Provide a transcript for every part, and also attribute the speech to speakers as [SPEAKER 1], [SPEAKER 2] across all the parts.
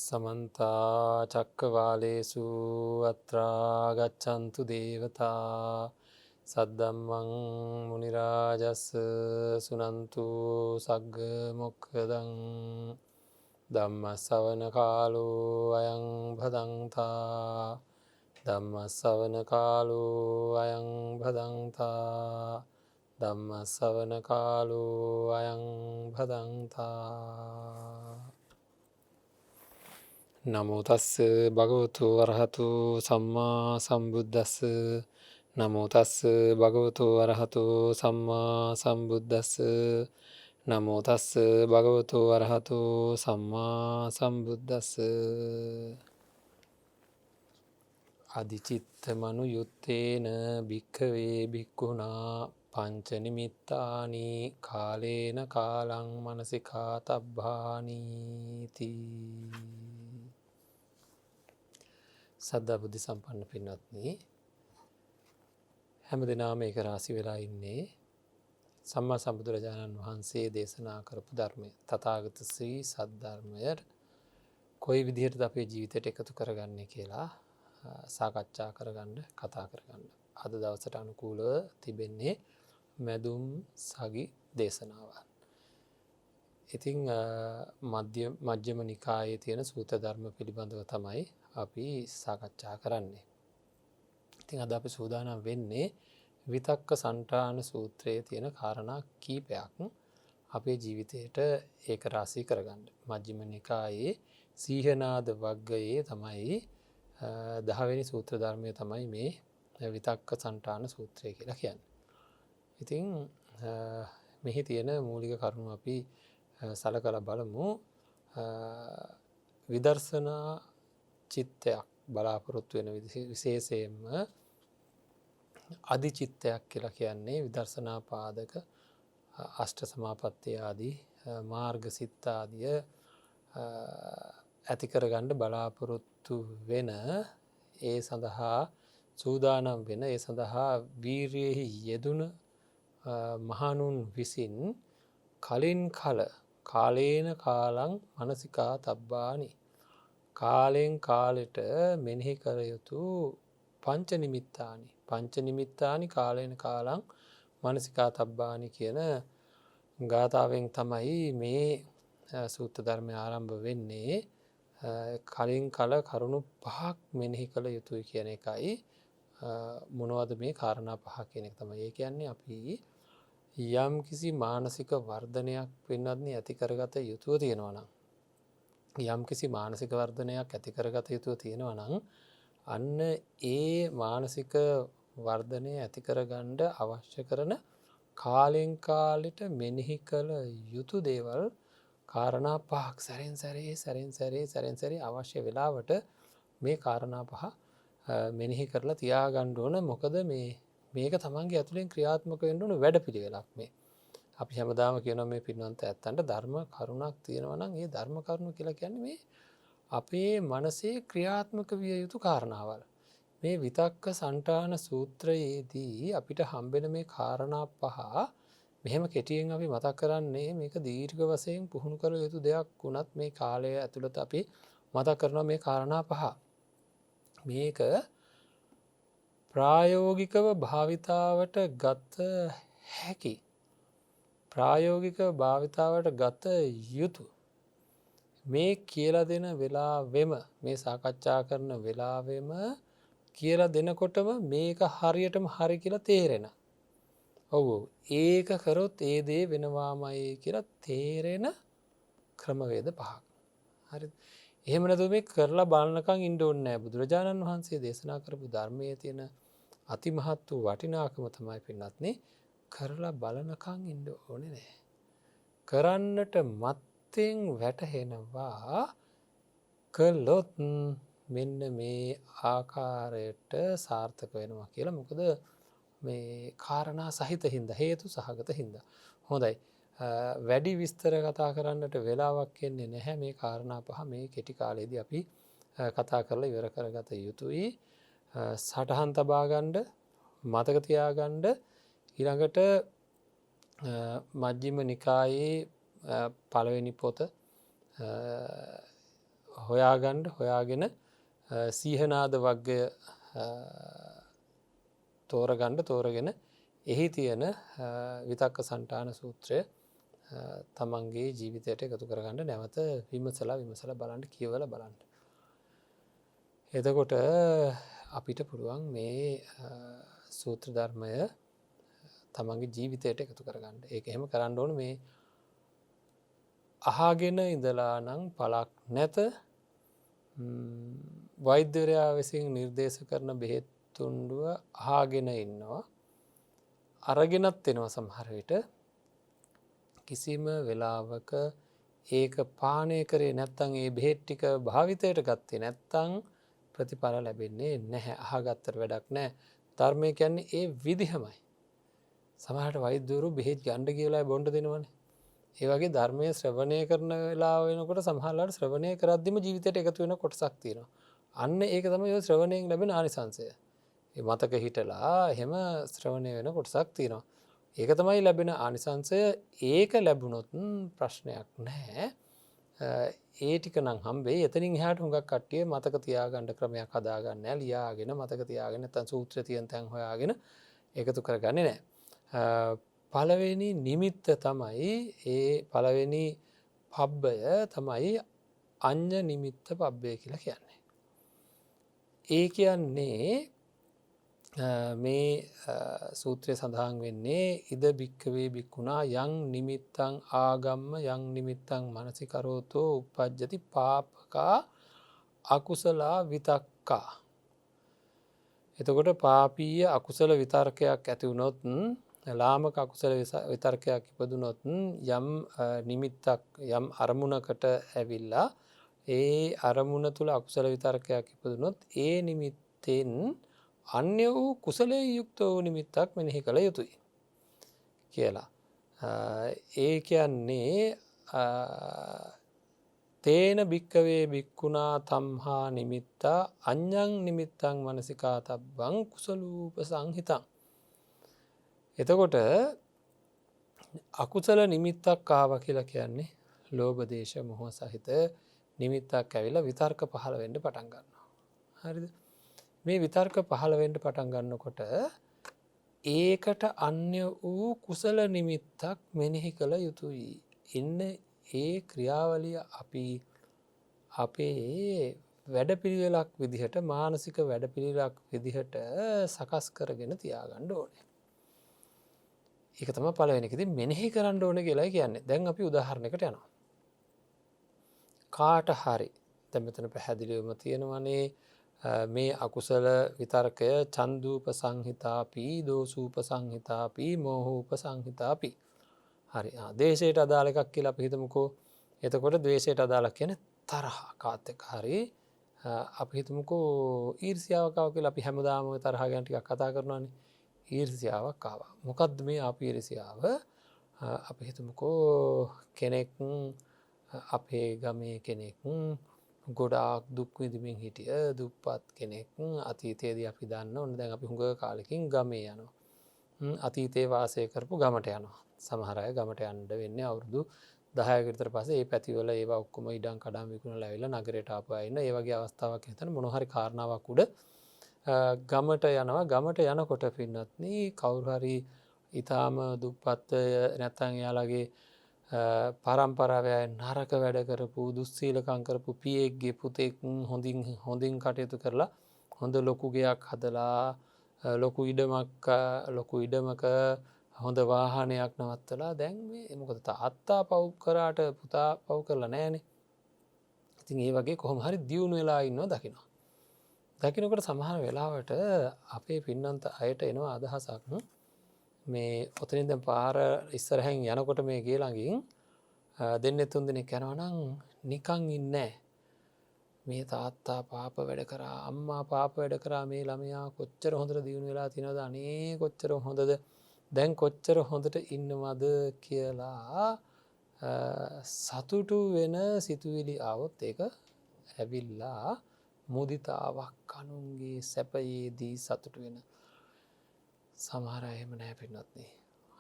[SPEAKER 1] समन्ता चक्रवालेषु अत्रा गच्छन्तु देवता सद्धम्मं मुनिराजस् सुनन्तु सग्ग मोक्खदं ධම්මස්සවන කාලෝ අයං භදංතා ධම්මස්සවන කාලෝ අයං භදංතා ධම්මස්සවන කාලෝ අයං භදංතා නමෝ තස්ස භගවතු වරහතු සම්මා සම්බුද්දස්ස නමෝ තස්ස භගවතු වරහතු සම්මා සම්බුද්දස්ස නමෝ තස්ස භගවතු වරහතු සම්මා සම්බුද්දස්ස අධිචිත්ත මනු යුත්තේන භික්ඛවේ භික්ඛුනා පංච නිමිත්තානි කාලේන කාලං මනසිකා තබ්බානීති සද්ධා බුද්ධ සම්පන්න පින්වත්නි හැම දිනම ඒක රාසි වෙලා ඉන්නේ සම්මා සම්බුදුරජාණන් වහන්සේ දේශනා කරපු ධර්මය තථාගත ශ්‍රී සද්ධර්මය කොයි විදිහටද අපේ ජීවිතයට එකතු කරගන්නේ කියලා සාකච්ඡා කරගන්න කතා කරගන්න. අද දවසට අනුකූලව තිබෙන්නේ මැදුම් සගි දේශනාවන්. ඉතින් මජ්ක්‍ධිම නිකායේ තියෙන සූත්‍ර ධර්ම පිළිබඳව තමයි අපි සාකච්ඡා කරන්නේ. ඉතින් අද අපි සූදානම් වෙන්නේ විතක්ක සන්ඨාන සූත්‍රයේ තියෙන කාරණා කීපයක් අපේ ජීවිතයට ඒක රාශී කරගන්න. මජ්ක්‍ධිම නිකායේ සීහනාද වග්ගයේ තමයි 10 වෙනි සූත්‍ර ධර්මය තමයි මේ විතක්ක සන්ඨාන සූත්‍රය කියලා කියන්නේ. ඉතින් මෙහි තියෙන මූලික කරුණු අපි සලකලා බලමු. විදර්ශනා චිත්තයක් බලාපොරොත්තු වෙන විශේෂයෙන්ම අධිචිත්තයක් කියලා කියන්නේ විදර්ශනා පාදක අෂ්ට සමාපත්තිය ආදී මාර්ග සිත් ආදිය ඇති කරගන්න බලාපොරොත්තු වෙන ඒ සඳහා සූදානම් වෙන ඒ සඳහා වීරියෙහි යෙදුන මහණුන් විසින් කලින් කල කාලේන කාලං මනසිකා තබ්බානි කාලෙන් කාලෙට මෙනෙහි කර යුතු පංච නිමිත්තානි කාලේන කාලං මනසිකා තබ්බානි කියන ගාථාවෙන් තමයි මේ සූත්‍ර ධර්මය ආරම්භ වෙන්නේ. කලින් කල කරුණු පහක් මෙනෙහි කළ යුතුයි කියන එකයි. මොනවද මේ කාරණා පහ කියන එක තමයි. ඒ කියන්නේ අපි යම් කිසි මානසික වර්ධනයක් වෙනත්නි ඇති කරගත යුතුව තියෙනවා නම් යම් කිසි මානසික වර්ධනයක් ඇති කරගත යුතුව තියෙනවා නම් අන්න ඒ මානසික වර්ධනය ඇති කරගන්න අවශ්‍ය කරන කාලෙන් කාලෙට මෙනෙහි කළ යුතු දේවල් කාරණා පහක් සැරෙන් සැරේ අවශ්‍ය වෙලාවට මේ කාරණා පහ මෙනෙහි කරලා තියාගන්න ඕන. මොකද මේක තමන්ගේ ඇතුලෙන් ක්‍රියාත්මක වෙන්න ඕන වැඩපිළිවෙලක් මේ. අපි හැමදාම කියනවා මේ පින්වන්ත ඇත්තන්ට ධර්ම කරුණක් තියෙනවා නම් ඒ ධර්ම කරුණ කියලා කියන්නේ මේ අපේ මනසේ ක්‍රියාත්මක විය යුතු කාරණාවල්. මේ විතක්ක සන්ඨාන සූත්‍රයේදී අපිට හම්බෙන මේ කාරණා පහ මෙහෙම කෙටියෙන් අපි මතක් කරන්නේ මේක දීර්ඝ වශයෙන් පුහුණු කළ යුතු දෙයක් වුණත් මේ කාලය ඇතුළත අපි මතක් කරනවා මේ කාරණා පහ. මේක ප්‍රායෝගිකව භාවිතාවට ගත හැකි. ප්‍රායෝගිකව භාවිතාවට ගත යුතු. මේ කියලා දෙන වෙලාවෙම මේ සාකච්ඡා කරන වෙලාවෙම කියලා දෙනකොටම මේක හරියටම හරි කියලා තේරෙන. ඔව් ඒක කරොත් ඒ දේ වෙනවාමයි කියලා තේරෙන ක්‍රමවේද පහක්. හරිද? එහෙම නැතුව මේ කරලා බලනකම් ඉන්න ඕනේ නැහැ. බුදුරජාණන් වහන්සේ දේශනා කරපු ධර්මයේ තියෙන අතිමහත් වූ වටිනාකම තමයි පින්වත්නි කරලා බලනකම් ඉන්න ඕනේ නැහැ. කරන්නට මත්තෙන් වැටහෙනවා කළොත් මෙන්න මේ ආකාරයට සාර්ථක වෙනවා කියලා. මොකද මේ කාරණා සහිත හින්දා හේතු සහගත හින්දා. හොඳයි. වැඩි විස්තර කතා කරන්නට වෙලාවක් එන්නේ නැහැ. මේ කාරණා පහ මේ කෙටි කාලෙදී අපි කතා කරලා ඉවර කරගත යුතුයි. සටහන් තබා ගන්න, මතක තියාගන්න. ඊළඟට මජ්ක්‍ධිම නිකායේ පළවෙනි පොත හොයාගෙන සීහනාද වර්ගය තෝරගෙන එහි තියෙන විතක්ක සන්ටාන සූත්‍රය තමන්ගේ ජීවිතයට එකතු කරගන්න නැවත විමසලා බලන්න කියවල බලන්න. එතකොට අපිට පුළුවන් මේ සූත්‍ර ධර්මය තමන්ගේ ජීවිතයට එකතු කරගන්න. ඒක එහෙම කරන්න ඕන මේ අහගෙන ඉඳලා නම් පලක් නැත වෛද්‍යවරයා විසින් නිර්දේශ කරන බෙහෙත් තුණ්ඩුව අහගෙන ඉන්නවා. අරගෙනත් එනවා සමහර විට කිසිම වෙලාවක ඒක පානය කරේ නැත්තං ඒ බෙහෙත් ටික භාවිතයට ගත්තේ නැත්තං ප්‍රතිඵල ලැබෙන්නේ නැහැ. අහගත්තට වැඩක් නෑ. ධර්මය කියන්නේ ඒ විදිහමයි. සමහරට වෛද්‍යවරු බෙහෙත් ගන්න කියලා බොන්න දෙනවනේ. ඒ වගේ ධර්මය ශ්‍රවණය කරන වෙලාව වෙනකොට සමහරලාට ශ්‍රවණය කරද්දිම ජීවිතයට එකතු වෙන කොටසක් තියෙනවා. අන්න ඒක තමයි ඔය ශ්‍රවණයෙන් ලැබෙන ආනිසංසය. ඒ මතක හිටලා එහෙම ශ්‍රවණය වෙන කොටසක් තියෙනවා. ඒක තමයි ලැබෙන ආනිසංසය. ඒක ලැබුණොත් ප්‍රශ්නයක් නැහැ. ඒ ටික නම් හම්බෙයි. එතනින් එහාට හුඟක් කට්ටිය මතක තියාගන්න ක්‍රමයක් හදාගන්න නැහැ. ලියාගෙන මතක තියාගෙන නැත්නම් සූත්‍රය තියෙන තැන් හොයාගෙන එකතු කරගන්නේ නැහැ. පළවෙනි නිමිත්ත තමයි ඒ පළවෙනි පබ්බය තමයි අඤ්ඤ නිමිත්ත පබ්බය කියලා කියන්නේ. ඒ කියන්නේ මේ සූත්‍රය සඳහන් වෙන්නේ ඉද භික්කවේ භික්ඛුනා යං නිමිත්තං ආගම්ම යං නිමිත්තං මනසිකරෝතෝ උප්පජ්ජති පාපකා අකුසලා විතක්කා. එතකොට පාපීය අකුසල විතර්කයක් ඇති වුණොත් ලාමක අකුසල විතර්කයක් ඉපදුනොත් යම් නිමිත්තක් යම් අරමුණකට ඇවිල්ලා ඒ අරමුණ තුළ අකුසල විතර්කයක් ඉපදුනොත් ඒ නිමිත්තෙන් අන්‍ය වූ කුසලයේ යුක්ත වූ නිමිත්තක් මෙනෙහි කළ යුතුයි කියලා. ඒ කියන්නේ තේන භික්කවේ භික්ඛුනා තම්හා නිමිත්තා අඤ්ඤං නිමිත්තං මනසිකාතබ්බං කුසලූප සංහිතං. එතකොට අකුසල නිමිත්තක් ආවා කියලා කියන්නේ ලෝභ දේශ මොහ සහිත නිමිත්තක් ඇවිල්ලා විතර්ක පහළ වෙන්න පටන් ගන්නවා. හරිද? මේ විතර්ක පහළ වෙන්න පටන් ගන්නකොට ඒකට අන්‍ය වූ කුසල නිමිත්තක් මෙනෙහි කළ යුතුයි. ඉන්න ඒ ක්‍රියාවලිය අපි අපේ වැඩපිළිවෙලක් විදිහට මානසික වැඩපිළිවෙලක් විදිහට සකස් කරගෙන තියාගන්න ඕනේ. ඒක තමයි පළවෙනි එක. ඉතින් මෙනෙහි කරන්න ඕනේ කියලා කියන්නේ. දැන් අපි උදාහරණයකට යනවා. කාට හරි දැන් මෙතන පැහැදිලිවම තියෙනවනේ මේ අකුසල විතර්කය චන්දූප සංහිතාපි දෝසූප සංහිතාපි මෝහූප සංහිතාපි. හරි. දේශයට අදාළ එකක් කියලා අපි හිතමුකෝ. එතකොට ද්වේෂයට අදාළ කියන්නේ තරහ කාත් එක්ක හරි අපි හිතමුකෝ ඊර්ෂ්‍යාවක් ආව කියලා. අපි හැමදාම ওই තරහ ගැන ටිකක් කතා කරනවානේ. ඊර්ෂ්‍යාවක් ආවා. මොකද්ද මේ ආපු ඊර්ෂ්‍යාව? අපි හිතමුකෝ කෙනෙක් අපේ ගමේ කෙනෙක් ගොඩාක් දුක් විඳින්මින් හිටිය දුප්පත් කෙනෙක්. අතීතයේදී අපි දන්න ඕන දැන් අපි හුඟ කාලෙකින් ගමේ යනවා. අතීතයේ වාසය කරපු ගමට යනවා. සමහර අය ගමට යන්න වෙන්නේ අවුරුදු 10ක විතර පස්සේ. ඒ පැතිවල ඒවා ඔක්කොම ඉඩම් කඩම් විකුණලා ඇවිල්ලා නගරයට ආපු අය ඉන්න. ඒ වගේ අවස්ථාවක් හිතන මොන හරි කාරණාවක් උඩ ගමට යනවා. ගමට යනකොට පින්නත්නි කවුරු හරි ඊටාම දුප්පත් නැත්නම් එයාලගේ පරම්පරාවේ නරක වැඩ කරපු දුස්සීලකම් කරපු පියෙක්ගේ පුතෙක් හොඳින් කටයුතු කරලා හොඳ ලොකු ගෙයක් හදලා ලොකු ඉඩමක හොඳ වාහනයක් නවත්තලා දැන් මේ මොකද තාත්තා පව් කරාට පුතා පව් කරලා නැහනේ. ඉතින් ඒ වගේ කොහොම හරි දියුණු වෙලා ඉන්නවා දකිනවා. දකින්නකොට සමහර වෙලාවට අපේ පින්නන්ත අයට එනවා අදහසක් මේ ඔතනින් දැන් පාර ඉස්සරහින් යනකොට මේ ගේ ළඟින් දෙන්නේ තුන් දෙනෙක් යනවා නම් නිකන් ඉන්නේ මේ තාත්තා පාප වැඩ කරා අම්මා පාප වැඩ කරා මේ ළමයා කොච්චර හොඳට දියුණු වෙලා තිනවද අනේ කොච්චර හොඳද දැන් කොච්චර හොඳට ඉන්නවද කියලා සතුටු වෙන සිතුවිලි ආවොත් ඒක ඇවිල්ලා මුදිතාවක් කනුන්ගේ සැපයේදී සතුටු වෙන සමහර අය එහෙම නැහැ පින්වත්නි.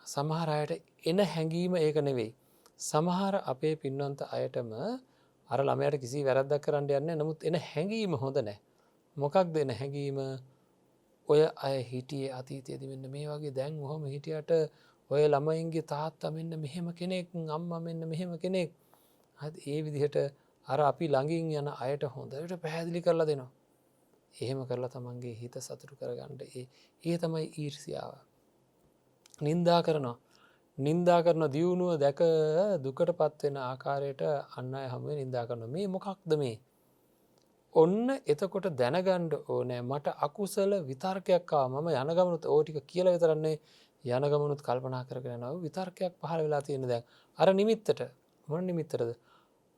[SPEAKER 1] සමහර අයට එන හැඟීම ඒක නෙවෙයි. සමහර අපේ පින්වන්ත අයටම අර ළමයට කිසි වැරද්දක් කරන්න යන්නේ. නමුත් එන හැඟීම හොඳ නැහැ. මොකක්ද එන හැඟීම? ඔය අය හිටියේ අතීතයේදී මෙන්න මේ වගේ, දැන් ඔහොම හිටියට ඔය ළමයින්ගේ තාත්තා මෙන්න මෙහෙම කෙනෙක්, අම්මා මෙන්න මෙහෙම කෙනෙක්. හරි, ඒ විදිහට අර අපි ළඟින් යන අයට හොඳට පැහැදිලි කරලා දෙනවා. එහෙම කරලා තමන්ගේ හිත සතුටු කරගන්න. ඒ තමයි ඊර්ෂ්‍යාව. නින්දා කරනවා. නින්දා කරන දියුණුව දැක දුකට පත්වෙන ආකාරයට අන්න අය හමුවේ නින්දා කරනවා. මේ මොකක්ද මේ? ඔන්න එතකොට දැනගන්න ඕනෑ මට අකුසල විතර්කයක් ආවා. මම යන ගමනුත් ඕ ටික කියලා විතරන්නේ යන ගමනුත් කල්පනා කරගෙන යනවා. විතර්කයක් පහළ වෙලා තියෙන දැන්. අර නිමිත්තට මොන නිමිත්තටද?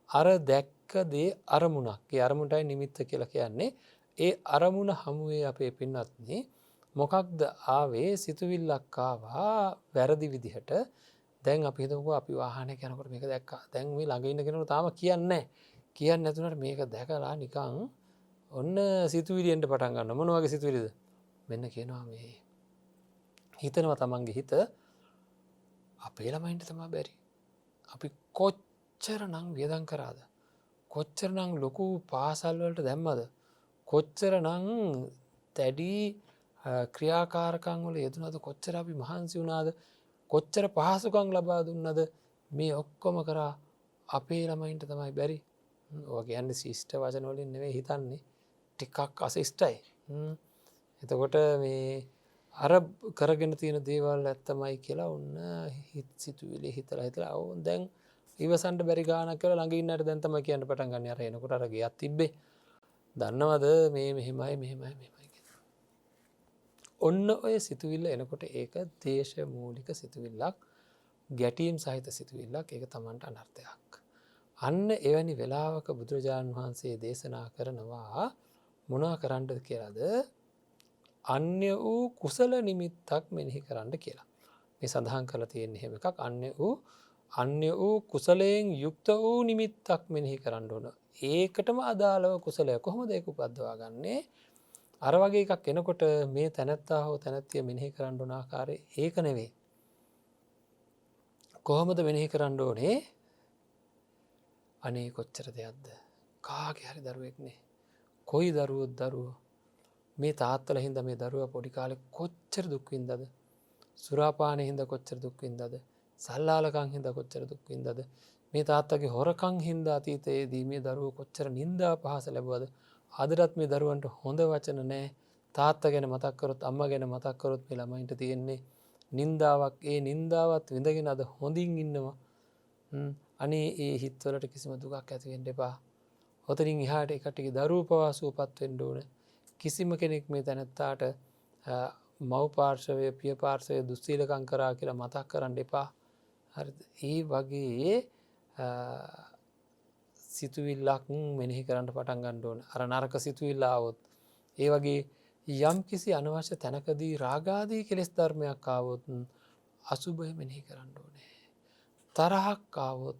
[SPEAKER 1] අර දැක්ක දේ අරමුණක්. ඒ අරමුණටයි නිමිත්ත කියලා කියන්නේ. ඒ අරමුණ හමුවේ අපේ පින්වත්නි මොකක්ද ආවේ? සිතුවිල්ලක් ආවා වැරදි විදිහට. දැන් අපි හිතමුකෝ අපි වාහනයක යනකොට මේක දැක්කා. දැන් මේ ළඟ ඉන්න කෙනෙකුට තාම කියන්නේ නැහැ. කියන්නේ නැතුණට මේක දැකලා නිකන් ඔන්න සිතුවිලි එන්න පටන් ගන්නවා. මොන වගේ සිතුවිලිද? මෙන්න කියනවා මේ හිතනවා තමන්ගේ හිත අපේ ළමයින්ට තමයි බැරි. අපි කොච්චරනම් වියදම් කරාද? කොච්චරනම් ලොකු පාසල් වලට දැම්මද? කොච්චරනම් දැඩි ක්‍රියාකාරකම් වල යෙදුනද? කොච්චර අපි මහන්සි වුණාද? කොච්චර පහසුකම් ලබා දුන්නද? මේ ඔක්කොම කරා අපේ ළමයින්ට තමයි බැරි. ඔය කියන්නේ ශිෂ්ට වචන වලින් නෙවෙයි හිතන්නේ. ටිකක් අශිෂ්ටයි. එතකොට මේ අර කරගෙන තියෙන දේවල් ඇත්තමයි කියලා ඔන්න සිතුවිලි හිතලා ඕ දැන් ඉවසන්න බැරි ගානක් කියලා ළඟ ඉන්නට දැන් තමයි කියන්න පටන් ගන්න. අර එනකොට අර ගියක් තිබ්බේ. දන්නවද මේ මෙහෙමයි කියලා. ඔන්න ඔය සිතුවිල්ල එනකොට ඒක දේශ මූලික සිතුවිල්ලක්, ගැටීම් සහිත සිතුවිල්ලක්. ඒක Tamanට අනර්ථයක්. අන්න එවැනි වෙලාවක බුදුරජාණන් වහන්සේ දේශනා කරනවා මොනවා කරන්නද කියලාද? අන්‍ය වූ කුසල නිමිත්තක් මෙනෙහි කරන්න කියලා. මේ සඳහන් කරලා තියෙන හැම එකක් අන්‍ය වූ කුසලයෙන් යුක්ත වූ නිමිත්තක් මෙනෙහි කරන්න ඕන. ඒකටම අදාළව කුසලය කොහොමද ඒක උපද්දවා ගන්නේ? අර වගේ එකක් එනකොට මේ තැනැත්තා හෝ තැනැත්තිය මෙනෙහි කරන්න ඕන ආකාරය ඒක නෙවෙයි. කොහොමද මෙනෙහි කරන්න ඕනේ? අනේ කොච්චර දෙයක්ද? කාගේ හරි දරුවෙක්නේ. කොයි දරුවෝ මේ තාත්තලා හින්දා මේ දරුවා පොඩි කාලේ කොච්චර දුක් විඳද? සුරාපානයේ හින්දා කොච්චර දුක් විඳද? සල්ලාලකම් හින්දා කොච්චර දුක් විඳද? මේ තාත්තගේ හොරකම් හින්දා අතීතයේදී මේ දරුවෝ කොච්චර නිന്ദා පහස ලැබුවද? අදටත් මේ දරුවන්ට හොඳ වචන නැහැ. තාත්තා ගැන මතක් කරොත්, අම්මා ගැන මතක් කරොත් මේ ළමයින්ට තියෙන්නේ නිന്ദාවක්. ඒ නිന്ദාවත් විඳගෙන අද හොඳින් ඉන්නවා. අනේ ඒ හිතවලට කිසිම දුකක් ඇති වෙන්න එපා. ඔතනින් එහාට එකටිගේ දරුවෝ පවා සුවපත් වෙන්න ඕන. කිසිම කෙනෙක් මේ තැනැත්තාට මව් පාර්ශවය, පිය පාර්ශවය දුස්සීලකම් කරා කියලා මතක් කරන්න එපා. හරිද? ඒ වගේ සිතුවිල්ලක් මෙනෙහි කරන්න පටන් ගන්න ඕන. අර නරක සිතුවිල්ල ආවොත්, ඒ වගේ යම් කිසි අනවශ්‍ය තැනකදී රාගාදී කෙලෙස් ධර්මයක් ආවොත් අසුභය මෙනෙහි කරන්න ඕනේ. තරහක් ආවොත්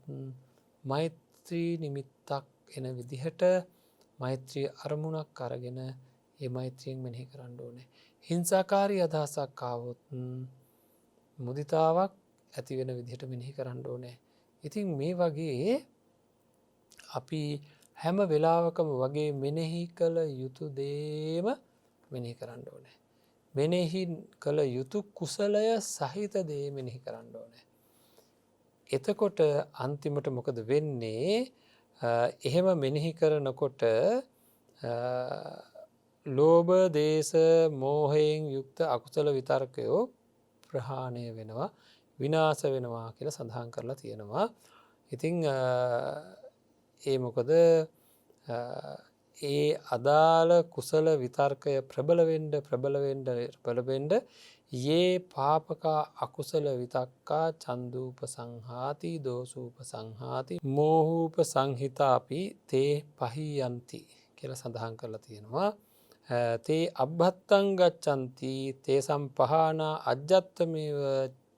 [SPEAKER 1] මෛත්‍රී නිමිත්තක් එන විදිහට මෛත්‍රී අරමුණක් අරගෙන ඒ මෛත්‍රියෙන් මෙනෙහි කරන්න ඕනේ. හිංසාකාරී අදහසක් ආවොත් මුදිතාවක් ඇති වෙන විදිහට මෙනෙහි කරන්න ඕනේ. ඉතින් මේ වගේ අපි හැම වෙලාවකම වගේ මෙනෙහි කළ යුතු දේම මෙනෙහි කරන්න ඕනේ. මෙනෙහි කළ යුතු කුසලය සහිත දේ මෙනෙහි කරන්න ඕනේ. එතකොට අන්තිමට මොකද වෙන්නේ? එහෙම මෙනෙහි කරනකොට ලෝභ, දේශ, මෝහයෙන් යුක්ත අකුසල විතර්කයෝ ප්‍රහාණය වෙනවා, විනාශ වෙනවා කියලා සඳහන් කරලා තියෙනවා. ඉතින් ඒ මොකද ඒ අදාළ කුසල විතර්කය ප්‍රබල වෙන්න යේ පාපකා අකුසල විතක්කා චන්දූප සංහාති දෝසූප සංහාති මෝහූප සංහිතාපි තේ පහියන්ති කියලා සඳහන් කරලා තියෙනවා. තේ අබ්බත්තං ගච්ඡanti තේ සම්පහානා අජ්ජත්තමේව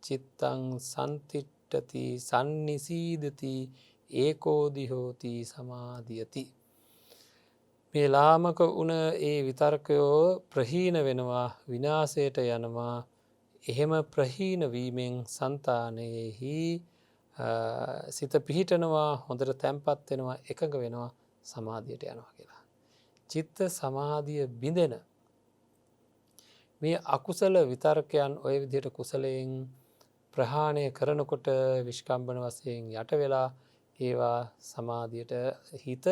[SPEAKER 1] චිත්තං සම්තිට්ඨති සම්නිසීදති ඒකෝදි හෝති සමාධියති. මේ ලාමක වුණ ඒ විතර්කයෝ ප්‍රහීන වෙනවා, විනාශයට යනවා. එහෙම ප්‍රහීන වීමෙන් సంతානයේහි සිත පිහිටනවා හොඳට තැන්පත් වෙනවා එකඟ වෙනවා සමාධියට යනවා කියලා. චිත්ත සමාධිය බිඳෙන මේ අකුසල විතර්කයන් ඔය විදිහට කුසලයෙන් ප්‍රහාණය කරනකොට විශ්කම්බන වශයෙන් යට වෙලා ඒවා සමාධියට හිත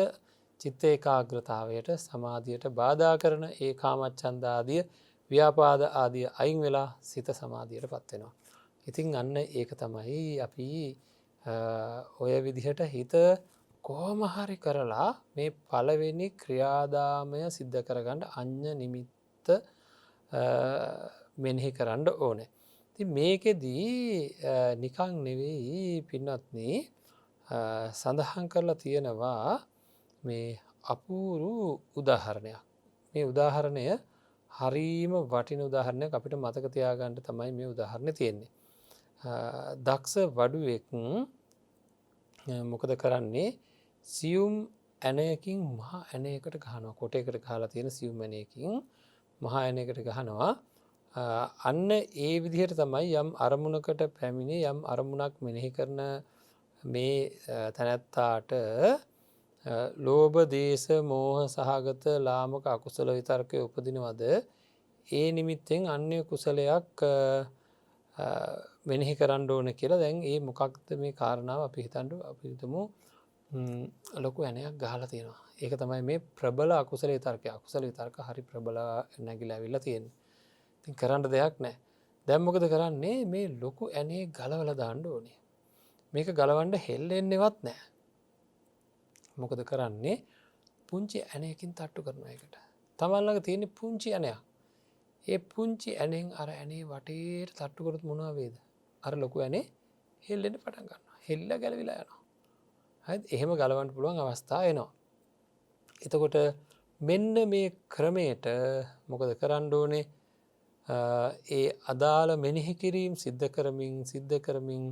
[SPEAKER 1] චිත්ත ඒකාග්‍රතාවයට සමාධියට බාධා කරන ඒ කාමච්ඡන්දාදිය ව්‍යාපාද ආදිය අයින් වෙලා සිත සමාධියට පත් වෙනවා. ඉතින් අන්න ඒක තමයි අපි ඔය විදිහට හිත කොහොම හරි කරලා මේ පළවෙනි ක්‍රියාදාමය සිද්ධ කරගන්න අඤ්ඤ නිමිත්ත මෙනෙහි කරන්න ඕනේ. ඉතින් මේකෙදී නිකන් නෙවෙයි පින්වත්නි සඳහන් කරලා තියෙනවා මේ අපූරු උදාහරණයක්. මේ උදාහරණය හරීම වටින උදාහරණයක් අපිට මතක තියාගන්න තමයි මේ උදාහරණය තියෙන්නේ. දක්ෂ වඩුවෙක් මොකද කරන්නේ සියුම් ඇණයකින් මහා ඇණයකට ගහනවා. කොටයකට ගහලා තියෙන සියුම් ඇණයකින් මහා ඇණයකට ගහනවා. අන්න ඒ විදිහට තමයි යම් අරමුණකට පැමිණි යම් අරමුණක් මෙනෙහි කරන මේ තැනැත්තාට ලෝභ දේශ මෝහ සහගත ලාමක අකුසල විතර්කය උපදිනවද ඒ නිමිත්තෙන් අන්‍ය කුසලයක් මෙනෙහි කරන්න ඕන කියලා. දැන් ඒ මොකක්ද මේ කාරණාව අපි හිතමු ලොකු ඇණයක් ගහලා තියෙනවා. ඒක තමයි මේ ප්‍රබල අකුසල විතර්කය. අකුසල විතර්ක හරි ප්‍රබල නැගිලා ඇවිල්ලා තියෙන්නේ. ඉතින් කරන්න දෙයක් නැහැ. දැන් මොකද කරන්නේ මේ ලොකු ඇණේ ගලවලා දාන්න ඕනේ. මේක ගලවන්න හෙල්ලෙන්නේවත් නැහැ. මොකද කරන්නේ පුංචි ඇණයකින් තට්ටු කරන එකට. තමන් ළඟ තියෙන පුංචි ඇණයක්. ඒ පුංචි ඇණෙන් අර ඇණේ වටේට තට්ටු කරොත් මොනවා වේද? අර ලොකු ඇණේ හෙල්ලෙන්න පටන් ගන්නවා. හෙල්ල ගැලවිලා යනවා. හරිද? එහෙම ගලවන්න පුළුවන් අවස්ථා එනවා. එතකොට මෙන්න මේ ක්‍රමයට මොකද කරන්න ඕනේ? ඒ අදාළ මෙනෙහි කිරීම සිද්ධ කරමින්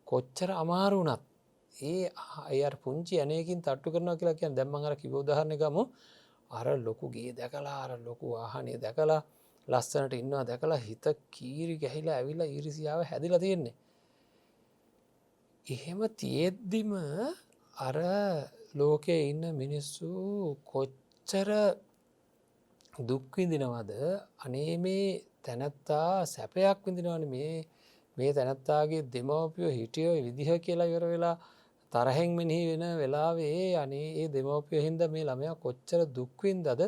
[SPEAKER 1] කොච්චර අමාරු වුණත් ඒ අර පුංචි ඇණයකින් තට්ටු කරනවා කියලා කියන්නේ දැන් මම අර කිව්ව උදාහරණේ ගමු. අර ලොකු ගේ දැකලා අර ලොකු වාහනේ දැකලා ලස්සනට ඉන්නවා දැකලා හිත කීරි ගැහිලා ඇවිල්ලා ඊර්ෂියාව හැදිලා තියෙන්නේ. එහෙම තියෙද්දිම අර ලෝකේ ඉන්න මිනිස්සු කොච්චර දුක් විඳිනවද? අනේ මේ තැනැත්තා සැපයක් විඳිනවනේ මේ තැනැත්තාගේ දෙමව්පියෝ හිටියෝ විදිහ කියලා ඉවර වෙලා තරහෙන් මෙනෙහි වෙන වෙලාවේ අනේ ඒ දෙමව්පියෝ හින්දා මේ ළමයා කොච්චර දුක් විඳද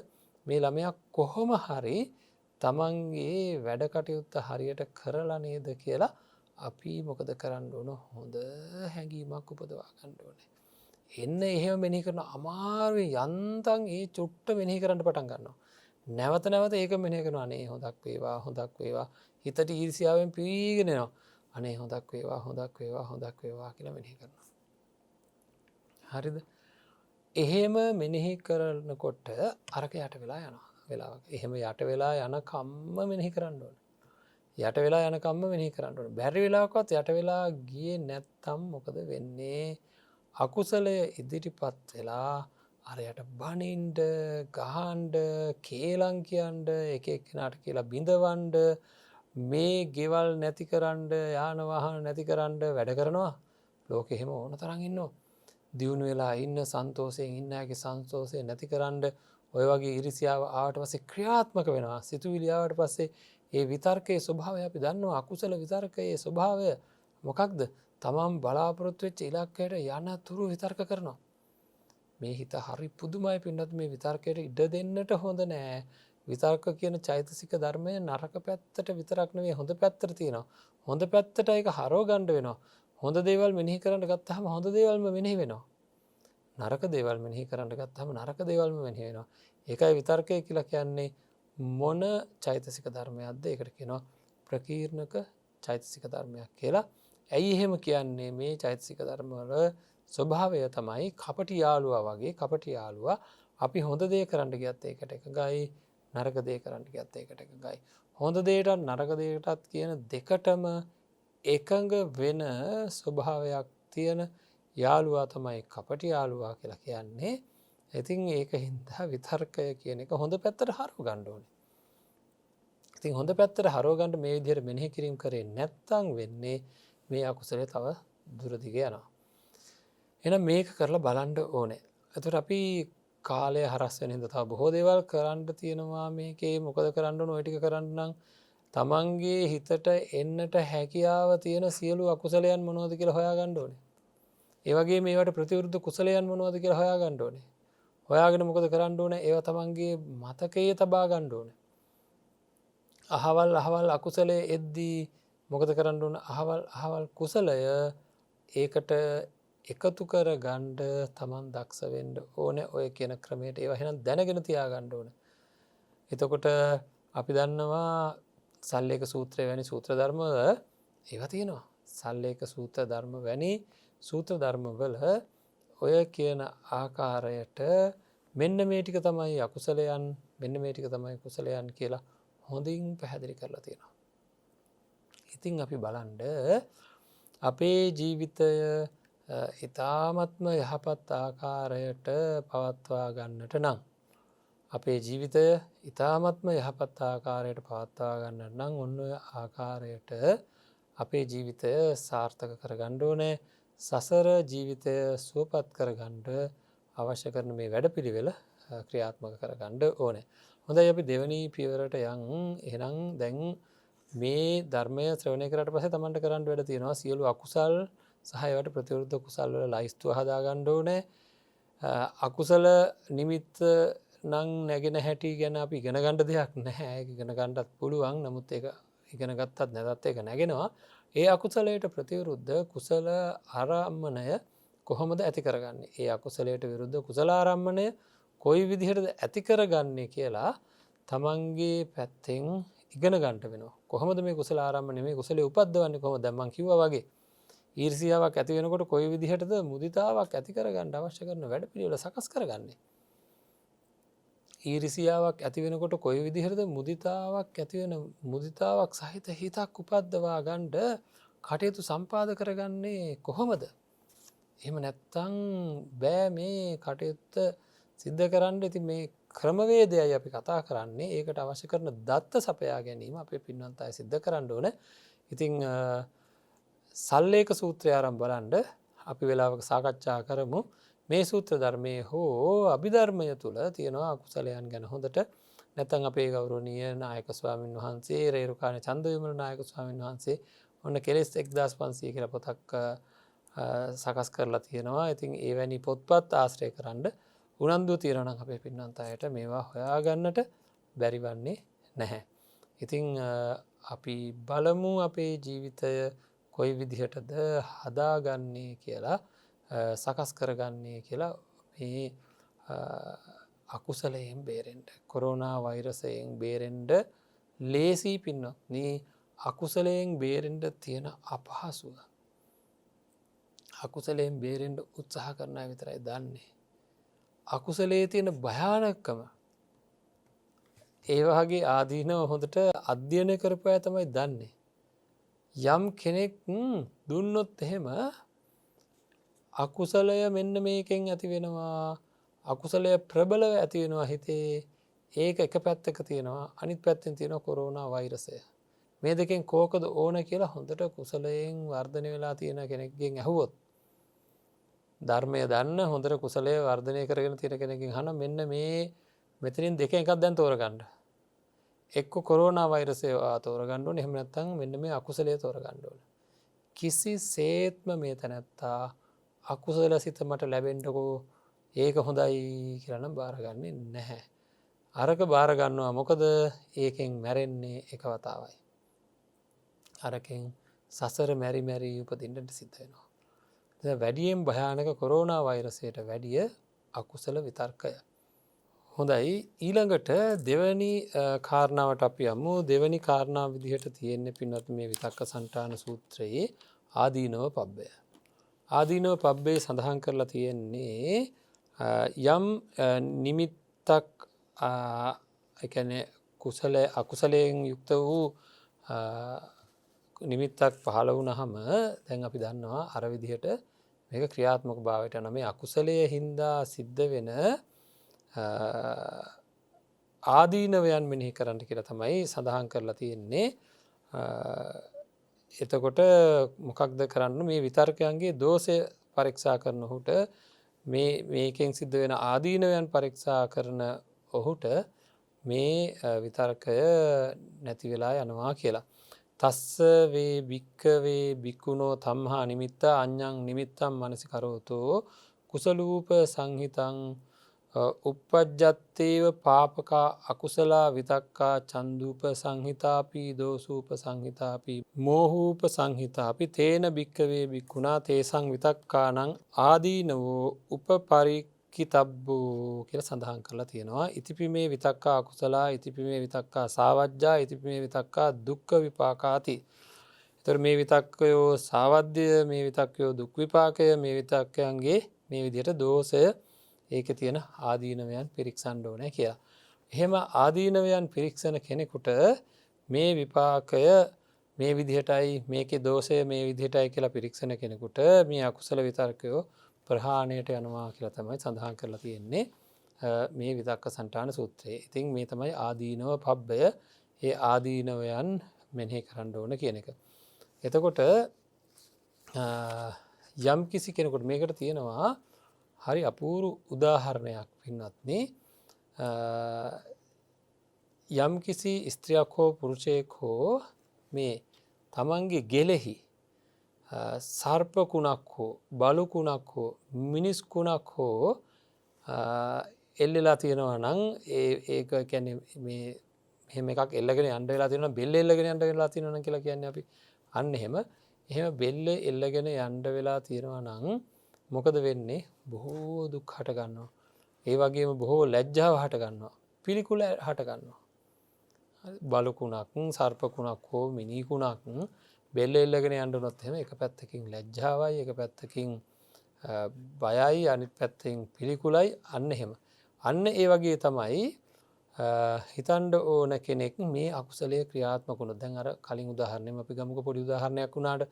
[SPEAKER 1] මේ ළමයා කොහොම හරි තමන්ගේ වැඩ කටයුත්ත හරියට කරලා නේද කියලා අපි මොකද කරන්න ඕන? හොඳ හැඟීමක් උපදවා ගන්න ඕනේ. එන්න එහෙම මෙනෙහි කරන අමාරුවේ යන්තම් ඒ චුට්ට මෙනෙහි කරන්න පටන් ගන්නවා. නැවත නැවත ඒක මෙනෙහි කරනවා. අනේ හොඳක් වේවා හිතට ඊර්ෂ්‍යාවෙන් පීගෙන එනවා. අනේ හොඳක් වේවා කියලා මෙනෙහි කරනවා. හරිද? එහෙම මෙනෙහි කරනකොට අරක යට වෙලා යනවා වෙලාවක. එහෙම යට වෙලා යන කම්ම මෙනෙහි කරන්න ඕනේ. යට වෙලා යන කම්ම මෙනෙහි කරන්න ඕනේ. බැරි වෙලාවකවත් යට වෙලා ගියේ නැත්තම් මොකද වෙන්නේ? අකුසලය ඉදිරිපත් වෙලා අරයට බනින්ඩ ගහන්ඩ කේලං කියන්ඩ එක එක්කෙනාට කියලා බිඳවන්ඩ මේ ගෙවල් නැති කරන්ඩ යානවාහන නැති කරන්ඩ වැඩ කරනවා. ලෝක එහෙම ඕන තරන් ඉන්නවා. දියුණු වෙලා ඉන්න සන්තෝෂයෙන් ඉන්නගේ සංතෝෂය නැති කරන්ඩ ඔය වගේ ඉරිසියාව ආවට පස්සේ ක්‍රියාත්මක වෙනවා. සිතුවිලි ආවට පස්සේ ඒ විතර්කයේ ස්වභාවය අපි දන්නවා. අකුසල විතර්කයේ ස්වභාවය මොකක්ද? තමන් බලාපොරොත්තු වෙච්ච ඉලක්කයට යන තුරු විතර්ක කරනවා. මේ හිත හරි පුදුමයි පින්නත්. මේ විතර්කයට ඉඩ දෙන්නට හොඳ නෑ. විතර්ක කියන චෛතසික ධර්මය නරක පැත්තට විතරක් නෙවෙයි හොඳ පැත්තට තියෙනවා. හොඳ පැත්තට ඒක හරව ගන්න වෙනවා. හොඳ දේවල් මෙනෙහි කරන්න ගත්තාම හොඳ දේවල්ම මෙනෙහි වෙනවා. නරක දේවල් මෙනෙහි කරන්න ගත්තාම නරක දේවල්ම මෙනෙහි වෙනවා. ඒකයි විතර්කය කියලා කියන්නේ මොන චෛතසික ධර්මයක්ද? ඒකට කියනවා ප්‍රකීර්ණක චෛතසික ධර්මයක් කියලා. ඇයි එහෙම කියන්නේ? මේ චෛතසික ධර්මවල ස්වභාවය තමයි කපටි යාළුවා වගේ. කපටි යාළුවා අපි හොඳ දේ කරන්න ගියත් ඒකට එකගයි, නරක දේ කරන්න ගියත් ඒකට එකගයි. හොඳ දේටත් නරක දේටත් කියන දෙකටම එකඟ වෙන ස්වභාවයක් තියෙන යාළුවා තමයි කපටි යාළුවා කියලා කියන්නේ. ඉතින් ඒක හින්දා විතර්කය කියන එක හොඳ පැත්තට හරව ගන්න ඕනේ. ඉතින් හොඳ පැත්තට හරව ගන්න මේ විදිහට මෙනෙහි කිරීම කරේ නැත්තම් වෙන්නේ මේ අකුසලයේ තව දුරදිග යනවා. එහෙනම් මේක කරලා බලන්න ඕනේ. එතකොට අපි කාලය හරස් වෙන හින්දා තව බොහෝ දේවල් කරන්න තියෙනවා මේකේ. මොකද කරන්න ඕන ඔය ටික කරන්න නම් තමන්ගේ හිතට එන්නට හැකියාව තියෙන සියලු අකුසලයන් මොනවද කියලා හොයාගන්න ඕනේ. ඒ වගේම මේවට ප්‍රතිවිරුද්ධ කුසලයන් මොනවද කියලා හොයාගන්න ඕනේ. හොයාගෙන මොකද කරන්න ඕනේ? ඒවා තමන්ගේ මතකයේ තබා ගන්න ඕනේ. අහවල් අකුසලයේ එද්දී මොකද කරන්න ඕන? අහවල් කුසලය ඒකට එකතු කර ගන්න තමන් දක්ෂ වෙන්න ඕනේ. ඔය කියන ක්‍රමයට ඒවා එහෙනම් දැනගෙන තියාගන්න ඕනේ. එතකොට අපි දන්නවා සල්ලේක සූත්‍රය වැනි සූත්‍ර ධර්ම ඒවා තියෙනවා. සල්ලේක සූත්‍ර ධර්ම වැනි සූත්‍ර ධර්මවල ඔය කියන ආකාරයට මෙන්න මේ ටික තමයි අකුසලයන්, මෙන්න මේ ටික තමයි කුසලයන් කියලා හොඳින් පැහැදිලි කරලා තියෙනවා. ඉතින් අපි බලන්න අපේ ජීවිතය ඉතාමත්ම යහපත් ආකාරයට පවත්වා ගන්නට නම් අපේ ජීවිතය ඉතාමත්ම යහපත් ආකාරයට පවත්වා ගන්නට නම් ඔන්න ඔය ආකාරයට අපේ ජීවිතය සාර්ථක කරගන්න ඕනේ. සසර ජීවිතය සුවපත් කරගන්න අවශ්‍ය කරන මේ වැඩපිළිවෙල ක්‍රියාත්මක කරගන්න ඕනේ. හොඳයි අපි දෙවෙනි පියවරට එහෙනම් දැන් මේ ධර්මය ශ්‍රවණය කරාට පස්සේ තමන්ට කරන්න වැඩ තියෙනවා සියලු අකුසල් සහ ඒවට ප්‍රතිවිරුද්ධ කුසල් වල ලයිස්තුව හදාගන්න ඕනේ. අකුසල නිමිත්ත නම් නැගෙන හැටි ගැන අපි ඉගෙන ගන්න දෙයක් නැහැ. ඒක ඉගෙන ගන්නත් පුළුවන්. නමුත් ඒක ඉගෙන ගත්තත් නැතත් ඒක නැගෙනවා. ඒ අකුසලයට ප්‍රතිවිරුද්ධ කුසල ආරම්මණය කොහොමද ඇති කරගන්නේ? ඒ අකුසලයට විරුද්ධ කුසල ආරම්මණය කොයි විදිහටද ඇති කරගන්නේ කියලා තමන්ගේ පැත්තෙන් ඉගෙන ගන්න වෙනවා. කොහොමද මේ කුසල ආරම්මණය මේ කුසලයේ උපද්දවන්නේ කොහොමද? දැන් මම කිව්වා වගේ ඊර්ෂියාවක් ඇති වෙනකොට කොයි විදිහටද මුදිතාවක් ඇති කරගන්න අවශ්‍ය කරන වැඩපිළිවෙල සකස් කරගන්නේ? ඊර්ෂියාවක් ඇති වෙනකොට කොයි විදිහටද මුදිතාවක් සහිත හිතක් උපද්දවා ගන්න කටයුතු සම්පාද කරගන්නේ කොහොමද? එහෙම නැත්තම් බෑ මේ කටයුත්ත සිද්ධ කරන්න. ඉතින් මේ ක්‍රමවේදයයි අපි කතා කරන්නේ. ඒකට අවශ්‍ය කරන දත්ත සපයා ගැනීම අපේ පින්වන්ත අය සිද්ධ කරන්න ඕන. ඉතින් සල්ලේක සූත්‍රය ආරම්භ බලන්න අපි වෙලාවක සාකච්ඡා කරමු. මේ සූත්‍ර ධර්මයේ හෝ අභිධර්මය තුළ තියෙනවා අකුසලයන් ගැන හොඳට. නැත්නම් අපේ ගෞරවනීය නායක ස්වාමීන් වහන්සේ රේරුකාණේ චන්දවිමල නායක ස්වාමීන් වහන්සේ ඔන්න කෙලෙස් 1500 කියලා පොතක් සකස් කරලා තියෙනවා. ඉතින් එවැනි පොත්පත් ආශ්‍රය කරන්න උනන්දුව තියෙනවා නම් අපේ පින්නන්ත අයට මේවා හොයාගන්නට බැරි වන්නේ නැහැ. ඉතින් අපි බලමු අපේ ජීවිතය කොයි විදිහටද හදාගන්නේ කියලා සකස් කරගන්නේ කියලා මේ අකුසලයෙන් බේරෙන්න. කොරෝනා වෛරසයෙන් බේරෙන්න ලේසි පින්වත්නි. අකුසලයෙන් බේරෙන්න තියෙන අපහසුව අකුසලයෙන් බේරෙන්න උත්සාහ කරන අය විතරයි දන්නේ. අකුසලයේ තියෙන භයානකම ඒ වගේ ආදීනව හොඳට අධ්‍යයනය කරපු අය තමයි දන්නේ. යම් කෙනෙක් දුන්නොත් එහෙම අකුසලය මෙන්න මේකෙන් ඇති වෙනවා, අකුසලය ප්‍රබලව ඇති වෙනවා හිතේ. ඒක එක පැත්තක තියෙනවා, අනිත් පැත්තෙන් තියෙනවා කොරෝනා වෛරසය. මේ දෙකෙන් කෝකද ඕන කියලා හොඳට කුසලයෙන් වර්ධනය වෙලා තියෙන කෙනෙක්ගෙන් ඇහුවොත්, ධර්මය දන්න හොඳට කුසලය වර්ධනය කරගෙන තියෙන කෙනකින් අහන මෙන්න මේ මෙතනින් දෙක එකක් දැන් තෝරගන්න. එක්ක කොරෝනා වෛරසය තෝරගන්න ඕනේ, එහෙම නැත්නම් මෙන්න මේ අකුසලය තෝරගන්න ඕනේ. කිසිසේත්ම මේ තැනැත්තා අකුසල සිත මට ලැබෙන්නකෝ ඒක හොඳයි කියලා නම් බාරගන්නේ නැහැ. අරක බාර ගන්නවා. මොකද ඒකෙන් මැරෙන්නේ එක වතාවයි. අරකින් සසර මැරි මැරි උපදින්නට සිද්ධ වෙනවා. වැඩියෙන් භයානක කොරෝනා වෛරසයට වැඩිය අකුසල විතර්කය. හොඳයි, ඊළඟට දෙවැනි කාරණාවට අපි යමු. දෙවැනි කාරණාව විදිහට තියෙන්නේ පින්වත් මේ විතක්ක සන්තාන සූත්‍රයේ ආදීනව පබ්බය. ආදීනව පබ්බේ සඳහන් කරලා තියෙන්නේ යම් නිමිත්තක් කුසල අකුසලයෙන් යුක්ත වූ නිමිත්තක් පහළ වුණහම දැන් අපි දන්නවා අර විදිහට මේක ක්‍රියාත්මක භාවයට යන මේ අකුසලයේ හින්දා සිද්ධ වෙන ආදීනවයන් මෙනෙහි කරන්න කියලා තමයි සඳහන් කරලා තියෙන්නේ. එතකොට මොකක්ද කරන්න මේ විතර්කයන්ගේ දෝෂය පරීක්ෂා කරන ඔහුට මේකෙන් සිද්ධ වෙන ආදීනවයන් පරීක්ෂා කරන ඔහුට මේ විතර්කය නැති වෙලා යනවා කියලා. තස්ස වේ භික්කවේ භික්කුණෝ තම්හා නිමිත්ත අඤ්ඤං නිමිත්තම් මනසිකරෝතෝ කුසලූප සංහිතං uppajjattේව පාපකා අකුසලා විතක්කා චන්දුප සංහිතාපි දෝසූප සංහිතාපි මෝහූප සංහිතාපි තේන භික්කවේ භික්ඛුනා තේසං විතක්කානං ආදීනවෝ උපපරික්ඛිතබ්බෝ කියලා සඳහන් කරලා තියෙනවා. ඉතිපිමේ විතක්කා අකුසලා ඉතිපිමේ විතක්කා සාවජ්ජා ඉතිපිමේ විතක්කා දුක්ඛ විපාකාති. ඒතර මේ විතක්කයෝ සාවද්‍ය මේ විතක්කයෝ දුක් විපාකය මේ විතක්කයන්ගේ මේ විදිහට දෝෂය ඒකේ තියෙන ආදීනවයන් පිරික්සන්න ඕනේ කියලා. එහෙම ආදීනවයන් පිරික්සන කෙනෙකුට මේ විපාකය මේ විදිහටයි මේකේ දෝෂය මේ විදිහටයි කියලා පිරික්සන කෙනෙකුට මේ අකුසල විතර්කයෝ ප්‍රහාණයට යනවා කියලා තමයි සඳහන් කරලා තියෙන්නේ මේ විතක්ක සන්තාන සූත්‍රයේ. ඉතින් මේ තමයි ආදීනව පබ්බය. ඒ ආදීනවයන් මෙනෙහි කරන්න ඕන කියන එක. එතකොට යම් කිසි කෙනෙකුට මේකට තියෙනවා හරි අපූරු උදාහරණයක් පින්වත්නි. යම් කිසි ස්ත්‍රියක් හෝ පුරුෂයෙක් හෝ මේ තමන්ගේ ගෙලෙහි සර්පකුණක් හෝ බලුකුණක් හෝ මිනිස්කුණක් හෝ එල්ලලා තියෙනවා නම් ඒක කියන්නේ මේ එහෙම එකක් එල්ලගෙන යන්න වෙලා තියෙනවා බෙල්ල එල්ලගෙන යන්න වෙලා තියෙනවා කියලා කියන්නේ අපි අන්න එහෙම බෙල්ල එල්ලගෙන යන්න වෙලා තියෙනවා නම් මොකද වෙන්නේ? බොහෝ දුක් හට ගන්නවා. ඒ වගේම බොහෝ ලැජ්ජාව හට ගන්නවා. පිළිකුල හට ගන්නවා. බලුකුණක් සර්පකුණක් හෝ මිනිකුණක් බෙල්ල එල්ලගෙන යන්න උනොත් එහෙම එක පැත්තකින් ලැජ්ජාවයි එක පැත්තකින් බයයි අනිත් පැත්තෙන් පිළිකුලයි අන්න එහෙම. අන්න ඒ වගේ තමයි හිතන්න ඕන කෙනෙක් මේ අකුසලයේ ක්‍රියාත්මක වුණොත්. දැන් අර කලින් උදාහරණෙම අපි ගමුකෝ පොඩි උදාහරණයක් වුණාට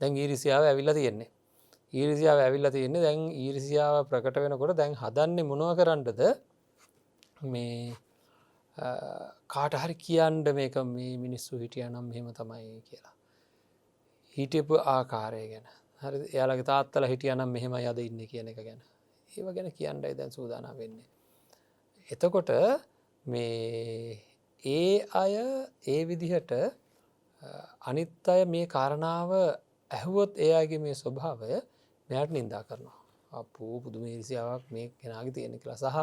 [SPEAKER 1] දැන් ඊර්ෂ්‍යාව ඇවිල්ලා තියෙන්නේ. ඊර්ෂ්‍යාව ඇවිල්ලා තියෙන්නේ දැන් ඊර්ෂ්‍යාව ප්‍රකට වෙනකොට දැන් හදන්නේ මොනව කරන්නද මේ කාට හරි කියන්න මේක මේ මිනිස්සු හිටියානම් මෙහෙම තමයි කියලා. හිටපු ආකාරය ගැන. හරි එයාලගේ තාත්තලා හිටියානම් මෙහෙමයි අද ඉන්නේ කියන එක ගැන. ඒව ගැන කියන්නයි දැන් සූදානම් වෙන්නේ. එතකොට මේ ඒ අය ඒ විදිහට අනිත් අය මේ කාරණාව ඇහුවොත් ඒ අයගේ මේ ස්වභාවය මෙයාට නින්දා කරනවා. අපෝ පුදුම ඊර්ෂ්‍යාවක් මේ කෙනාගේ තියෙන කියලා. සහ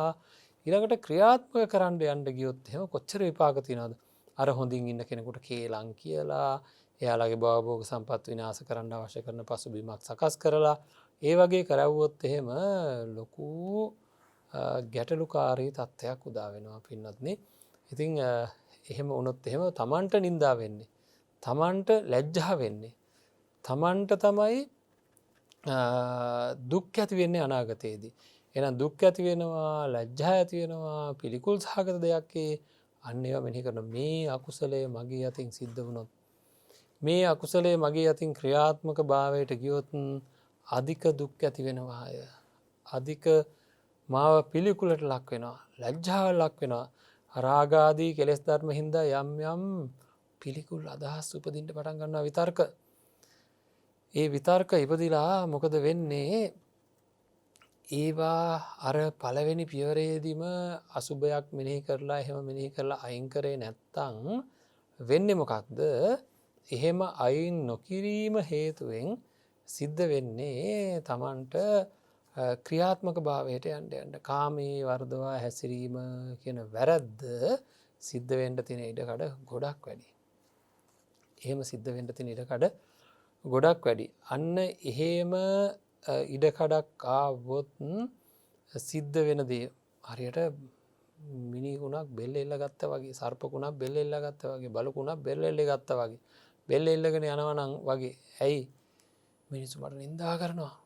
[SPEAKER 1] ඊළඟට ක්‍රියාත්මක කරන්න යන්න ගියොත් එහෙම කොච්චර විපාක තියනවද? අර හොඳින් ඉන්න කෙනෙකුට කේලම් කියලා, එයාලගේ භවභෝග සම්පත් විනාශ කරන්න අවශ්‍ය කරන පසුබිමක් සකස් කරලා, ඒ වගේ කරවුවොත් එහෙම ලොකු ගැටලුකාරී තත්ත්වයක් උදා වෙනවා පින්වත්නි. ඉතින් එහෙම වුණොත් එහෙම තමන්ට නින්දා වෙන්නේ. තමන්ට ලැජ්ජා වෙන්නේ. තමන්ට තමයි දුක් ඇති වෙන්නේ අනාගතයේදී. එහෙනම් දුක් ඇති වෙනවා, ලැජ්ජා ඇති වෙනවා, පිළිකුල් සහගත දෙයක් අන්න ඒවා මෙනෙහි කරන මේ අකුසලය මගේ අතින් සිද්ධ වුණොත්, මේ අකුසලය මගේ අතින් ක්‍රියාත්මක භාවයට ගියොත් අධික දුක් ඇති වෙනවාය. අධික මාව පිළිකුලට ලක් වෙනවා, ලැජ්ජාවට ලක් වෙනවා. රාග ආදී කෙලෙස් ධර්ම හින්දා යම් යම් පිළිකුල් අදහස් උපදින්න පටන් ගන්නවා විතර්ක. ඒ විතර්ක ඉපදිලා මොකද වෙන්නේ? ඒවා අර පළවෙනි පියවරේදීම අසුබයක් මෙනෙහි කරලා එහෙම මෙනෙහි කරලා අයින් කරේ නැත්තම් වෙන්නේ මොකක්ද? එහෙම අයින් නොකිරීම හේතුවෙන් සිද්ධ වෙන්නේ තමන්ට ක්‍රියාත්මක භාවයට යන්න කාමයේ වර්ධවා හැසිරීම කියන වැරද්ද සිද්ධ වෙන්න තියෙන ඉඩකඩ ගොඩක් වැඩි. එහෙම සිද්ධ වෙන්න තියෙන ඉඩකඩ ගොඩක් වැඩි. අන්න එහෙම ඉඩකඩක් ආවොත් සිද්ධ වෙන දේ හරියට මිනිකුණක් බෙල්ල එල්ල ගත්තා වගේ, සර්පකුණක් බෙල්ල එල්ල ගත්තා වගේ, බලකුණක් බෙල්ල එල්ල ගත්තා වගේ. බෙල්ල එල්ලගෙන යනවා නම් වගේ. ඇයි? මිනිස්සු මට නිඳා කරනවා.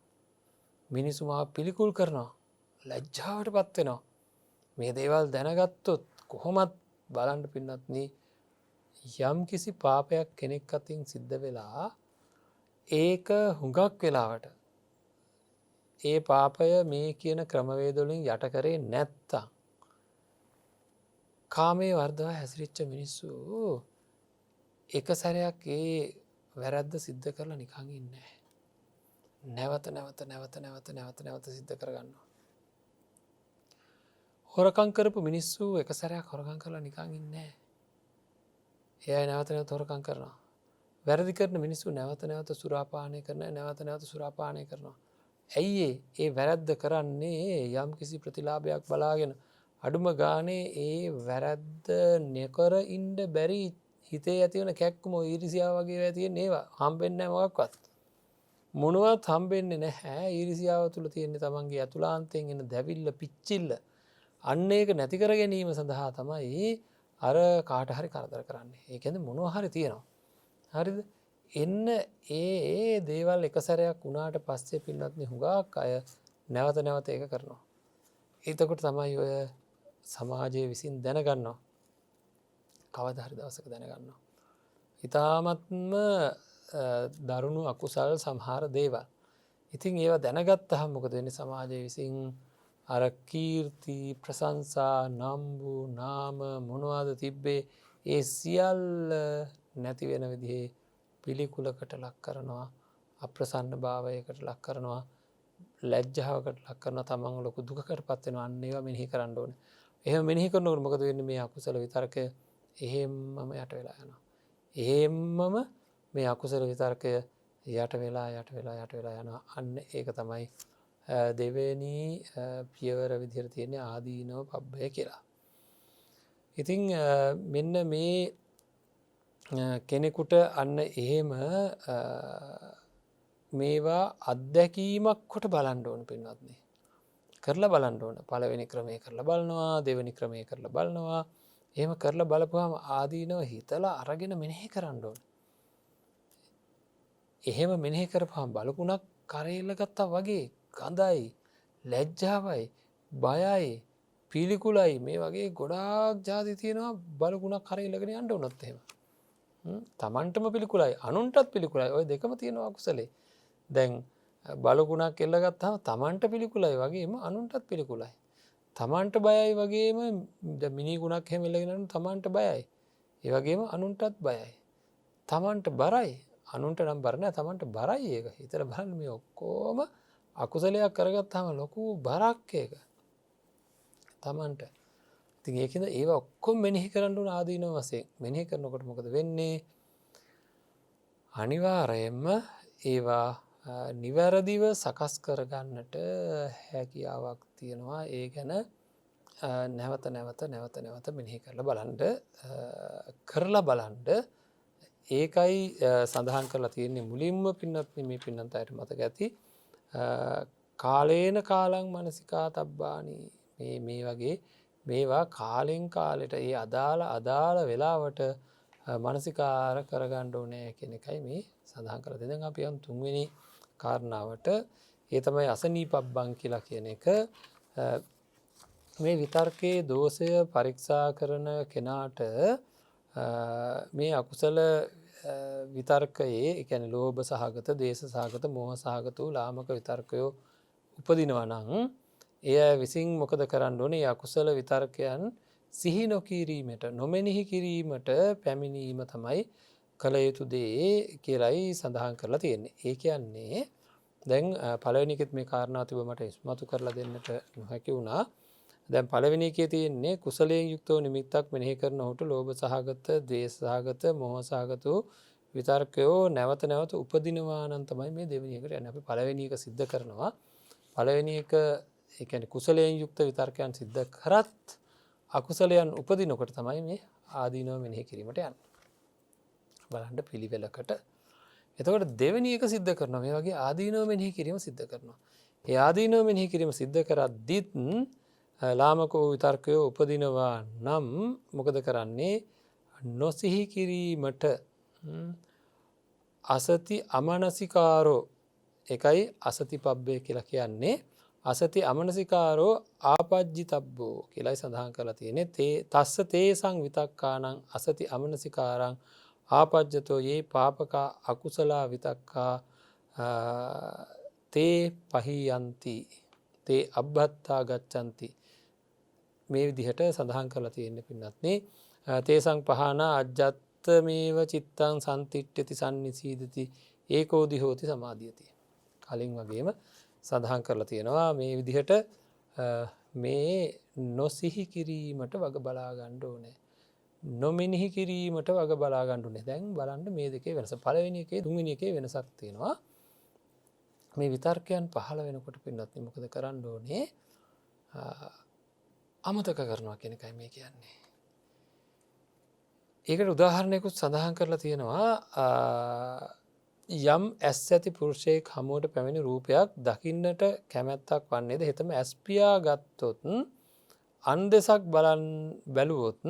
[SPEAKER 1] මිනිස්සු මාව පිළිකුල් කරනවා. ලැජ්ජාවටපත් වෙනවා. මේ දේවල් දැනගත්තොත් කොහොමත් බලන්න පින්නත්නි, යම් කිසි පාපයක් කෙනෙක් අතින් සිද්ධ වෙලා ඒක හුඟක් වෙලාවට ඒ පාපය මේ කියන ක්‍රමවේද වලින් යට කරේ නැත්තම් කාමයේ වර්ධව හැසිරිච්ච මිනිස්සු එක සැරයක් ඒ වැරද්ද සිද්ධ කරලා නිකං ඉන්නේ. නැවත සිද්ධ කරගන්නවා. හොරකං කරපු මිනිස්සු එක සැරයක් හොරකං කරලා නිකං ඉන්නේ. එය නැවත හොරකං කරනවා. වැරදි කරන මිනිස්සු නැවත සුරාපානය කරන නැවත සුරාපානය කරනවා. ඇයි ඒ වැරැද්ද කරන්නේ යම් කිසි ප්‍රතිලාභයක් බලාගෙන අඩුම ගානේ ඒ වැරැද්ද නෙකර ඉන්ඩ බැරි හිතේ ඇතිවන කැක්කුම ඊරිසියාව වගේ ඇතියෙන් ඒවා හම්බෙන්න මොක්වත්. මොනුවත් හම්බෙන්නේ නැහැ ඊරිසියාව තුළ තියෙන්නේ තමන්ගේ ඇතුලාන්තයෙන් එන්න දැවිල්ල පිච්චිල්ල. අන්න ඒක නැතිකර ගැනීම සඳහා තමයි අර කාට හරි කරදර කරන්නේ. ඒකැද මොනොහරි තියෙනවා. හරිද එන්න ඒ දේවල් එක සැරයක් වුණාට පස්සේ පින්නත්න හුඟක් අය නැවත ඒක කරනවා. එතකොට තමයි ඔය සමාජය විසින් දැනගන්නවා. කවදහරි දවසක දැනගන්නවා. ඉතාමත්ම දරුණු අකුසල් සමහර දේවල්. ඉතින් ඒවා දැනගත් අහම් මොකද වෙන සමාජය විසින් අර කීර්ති ප්‍රසංසා නම්බු නාම මොනවාද තිබ්බේ ඒ සියල්ල නැති වෙන විදිහේ පිළිකුලකට ලක් කරනවා අප්‍රසන්න භාවයකට ලක් කරනවා ලැජ්ජාවකට ලක් කරන තමන් ලොකු දුකට පත්වෙන අන්නේවා මෙහි කරන්න ඕන. එහ මෙහි කරනකට මොකද වෙන්න මේ අකුසල විතරක එහෙම්මම යට වෙලා යනවා. එහෙම්මම මේ අකුසල විතර්කය යට වෙලා යනවා අන්න ඒක තමයි දෙවැනි පියවර විදිර තියෙන්නේ ආදීනව පබ්බය කියලා. ඉතිං මෙන්න මේ කෙනෙකුට අන්න එහෙම මේවා අත්දැකීමක් කොට බලන්ඩ ඕන පින්වත්න්නේ. කරලා බලන්ඩ ඕන පළවෙනි ක්‍රමය කරලා බලනවා දෙවැනි ක්‍රමය කරලා බලනවා එහෙම කරලා බලපුහම ආදීනව හිතලා අරගෙන මෙනෙහි කරන්න ඕන. එහෙම මෙනෙහි කරපහම් බලපුනක් කරෙල්ල ගත්තා වගේ කඳයි ලැජ්ජාවයි බයයි පිළිකුලයි මේ වගේ ගොඩාක් ජාති තියෙනවා බලකුණක් කරෙල්ලගෙන අන්ඩ උනොත්තහෙම. තමන්ටම පිළිකුලයි අනුන්ටත් පිළිකුලයි ඔය දෙකම තියෙනවා කුසලේ. දැන් බලකුණක් එල්ලගත්තාම තමන්ට පිළිකුලයි වගේම අනුන්ටත් පිළිකුලයි. තමන්ට බයයි වගේම මිනිගුණක් හෙමල්ලගෙන තමන්ට බයයි. ඒවගේම අනුන්ටත් බයයි. තමන්ට බරයි අනුන්ට නම් බරණ තමන්ට බරයි ඒක හිතර බලන්න මේ ඔක්කෝම අකුසලයක් කරගත් හම ලොකු බරක් ඒක තමන්ට ති ඒකද ඒ ඔක්කොම් මෙනෙහි කරන්නු ආදීනව වසේ මෙනෙහි කරනකොට මොකද වෙන්නේ අනිවාරයෙන්ම ඒවා නිවැරදිව සකස් කරගන්නට හැකියාවක් තියෙනවා ඒ ගැන නැවත මෙනෙහි කරලා බලන්ඩ කරලා බලන්ඩ ඒකයි සඳහන් කරලා තියෙන්නේ මුලින්ම පින්නත් මේ පින්නන්ත අයට මතක ඇති කාලේන කාලං මනසිකා තබ්බානී මේ වගේ මේවා කාලෙන් කාලෙට ඒ අදාළ වෙලාවට මනසිකාර කරගණ්ඩ ඕනෑ කෙනෙකයි මේ සඳහන් කර දෙද අපියම් තුන්වෙනි කාරණාවට ඒ තමයි අසනී පබ්බං කියලා කියන එක මේ විතර්කයේ දෝෂය පරීක්ෂා කරන කෙනාට මේ අකුසල විතර්කයේ එකැන ලෝභ සහගත දේශ සහගත මෝහ සහගත වූ ලාමක විතර්කයෝ උපදිනවනං එය විසින් මොකද කරන්න ඕනේ අකුසල විතර්කයන් සිහි නොකිරීමට නොමෙනෙහි කිරීමට පැමිණීම තමයි කළ යුතු දේ කියලයි සඳහන් කරලා තියෙන්නේ. ඒ කියන්නේ දැන් පළවෙනිකෙත් මේ කාරණාතිව මට ඉස්මතු කරලා දෙන්නට නොහැකි වුණා. දැන් පළවෙනි එකේ තියෙන්නේ කුසලයෙන් යුක්තව නිමිත්තක් මෙනෙහි කරන ඔහුට ලෝභ සහගත, ද්වේෂ සහගත, මෝහ සහගත විතර්කයෝ නැවත උපදිනවා නම් තමයි මේ දෙවෙනි එකට යන්නේ. අපි පළවෙනි එක සිද්ධ කරනවා. පළවෙනි එක ඒ කියන්නේ කුසලයෙන් යුක්ත විතර්කයන් සිද්ධ කරත් අකුසලයන් උපදිනකොට තමයි මේ ආදීනව මෙනෙහි කිරීමට යන්නේ. බලන්න පිළිවෙලකට. එතකොට දෙවෙනි එක සිද්ධ කරනවා. මේ වගේ ආදීනව මෙනෙහි කිරීම සිද්ධ කරනවා. ඒ ආදීනව මෙනෙහි කිරීම සිද්ධ කරද්දිත් ලාමකෝ විතර්කයෝ උපදිනවා නම් මොකද කරන්නේ නොසිහි කිරීමට අසති අමනසිකාරෝ එකයි අසති පබ්බය කියලා කියන්නේ අසති අමනසිකාරෝ ආපජ්ජි තබ්බෝ කියලයි සඳහන් කරලා තියෙන්නේ තස්ස තේසං විතක්කානං අසති අමනසිකාරං ආපජ්ජතෝ ඒ පාපකා අකුසලා විතක්කා තේ පහියන්ති තේ අබ්බත්තා ගච්ඡන්ති මේ විදිහට සඳහන් කරලා තියෙන්නේ පින්නත්නේ තේසං පහන අජ්ජත් අත්තමේව චිත්තං සන්තිට්ඨති සම්නිසීදති ඒකෝදි හෝති සමාධියති. කලින් වගේම සඳහන් කරලා තියෙනවා මේ විදිහට මේ නොසිහි කිරීමට වග බලා ගන්න ඕනේ. නොමිනිහි කිරීමට වග බලා ගන්න ඕනේ. දැන් බලන්න මේ දෙකේ වෙනස. පළවෙනි එකේ තුන්වෙනි එකේ වෙනසක් තියෙනවා. මේ විතර්කයන් පහළ වෙනකොට පින්නත් මොකද කරන්න ඕනේ? අමතක කරනවා කියන එකයි මේ කියන්නේ. ඒකට උදාහරණයකුත් සඳහන් කරලා තියෙනවා යම් ඇස් ඇති පුරුෂයෙක් හමුවට පැමිණි රූපයක් දකින්නට කැමැත්තක් වන්නේද හෙතම ඇස් පියා ගත්තොත් අන් දෙසක් බැලුවොත්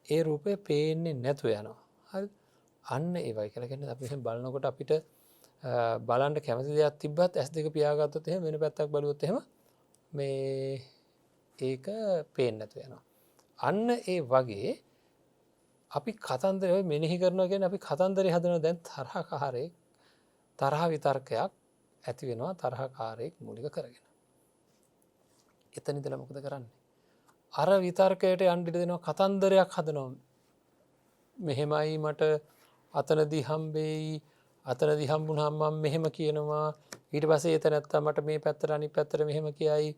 [SPEAKER 1] ඒ රූපය පේන්නේ නැතුව යනවා. හරි? අන්න ඒවයි කියලා කියන්නේ අපි එහෙම බලනකොට අපිට බලන්න කැමති දෙයක් තිබ්බත් ඇස් දෙක පියාගත්තොත් එහෙම වෙන පැත්තක් බලුවොත් එහෙම මේ ඒක පේන්නේ නැතුව යනවා. අන්න ඒ වගේ අපි කතන්දරය මෙනෙහි කරනවා කියන්නේ අපි කතන්දරය හදනවා. දැන් තරහකාරයෙක් තරහ විතර්කයක් ඇති වෙනවා තරහකාරයෙක් මූලික කරගෙන. එතන ඉඳලා මොකද කරන්නේ? අර විතර්කයට යන්න ඉඩ දෙනවා කතන්දරයක් හදනවා. මෙහෙමයි මට අතනදී හම්බෙයි අතනදී හම්බුනහම මම මෙහෙම කියනවා ඊට පස්සේ එතන නැත්තම් මට මේ පැත්තට අනිත් පැත්තට මෙහෙම කියයි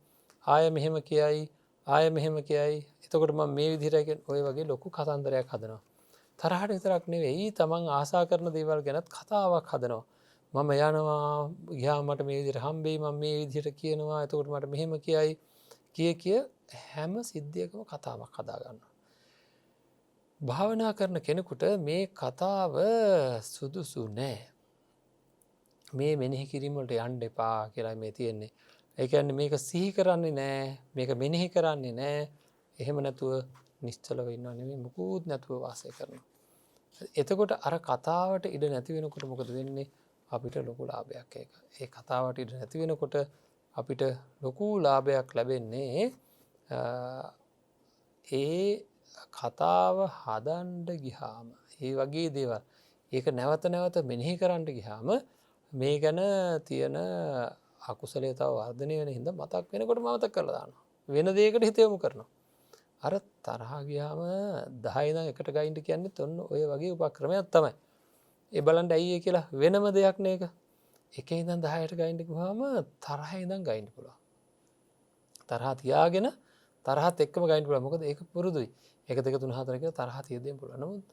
[SPEAKER 1] ආය මෙහෙම කියයි ආය මෙහෙම කියයි එතකොට මම මේ විදිහට ඔය වගේ ලොකු කතන්දරයක් හදනවා. තරහට විතරක් නෙවෙයි තමන් ආසා කරන දේවල් ගැනත් කතාවක් හදනවා. මම යනවා ගියාම මට මේ විදිහට හම්බෙයි මම මේ විදිහට කියනවා එතකොට මට මෙහෙම කියයි කිය හැම සිද්ධියකම කතාවක් හදා ගන්නවා. භාවනා කරන කෙනෙකුට මේ කතාව සුදුසු නෑ. මේ මෙනෙහි කිරීම වලට යන්න එපා කියලා මේ තියෙන්නේ. ඒ කියන්නේ මේක සිහි කරන්නේ නෑ, මේක මෙනෙහි කරන්නේ නෑ. එහෙම නැතුව නිශ්චලව ඉන්නව නෙමෙයි මුකුත් නැතුව වාසය කරනවා. එතකොට අර කතාවට ඉඩ නැති වෙනකොට මොකද වෙන්නේ? අපිට ලොකු ලාභයක් ඒක. ඒ කතාවට ඉඩ නැති වෙනකොට අපිට ලොකු ලාභයක් ලැබෙන්නේ ඒ කතාව හදන්න ගියාම ඒ වගේ දේවල් ඒක නැවත නැවත මෙනෙහි කරන්න ගියාම මේ ගැන තියෙන අකුසලයේ තව වර්ධනය වෙන හින්දා මතක් වෙනකොට මතක් කරලා දානවා. වෙන දෙයකට හිත යොමු කරනවා. අර තරහා ගියාම 10 ඉඳන් එකට ගයින්ද කියන්නේත් ඔන්න ඔය වගේ උපක්‍රමයක් තමයි. ඒ බලන්න ඇයි ඒ කියලා වෙනම දෙයක් නේක. 1 ඉඳන් 10ට ගයින්ද ගියාම තරහේ ඉඳන් ගයින්ද පුළුවන්. තරහා තියාගෙන තරහත් එක්කම ගයින්ද පුළුවන්. මොකද ඒක පුරුදුයි. 1 2 3 4 කියලා තරහා තියදෙන්න පුළුවන්. නමුත්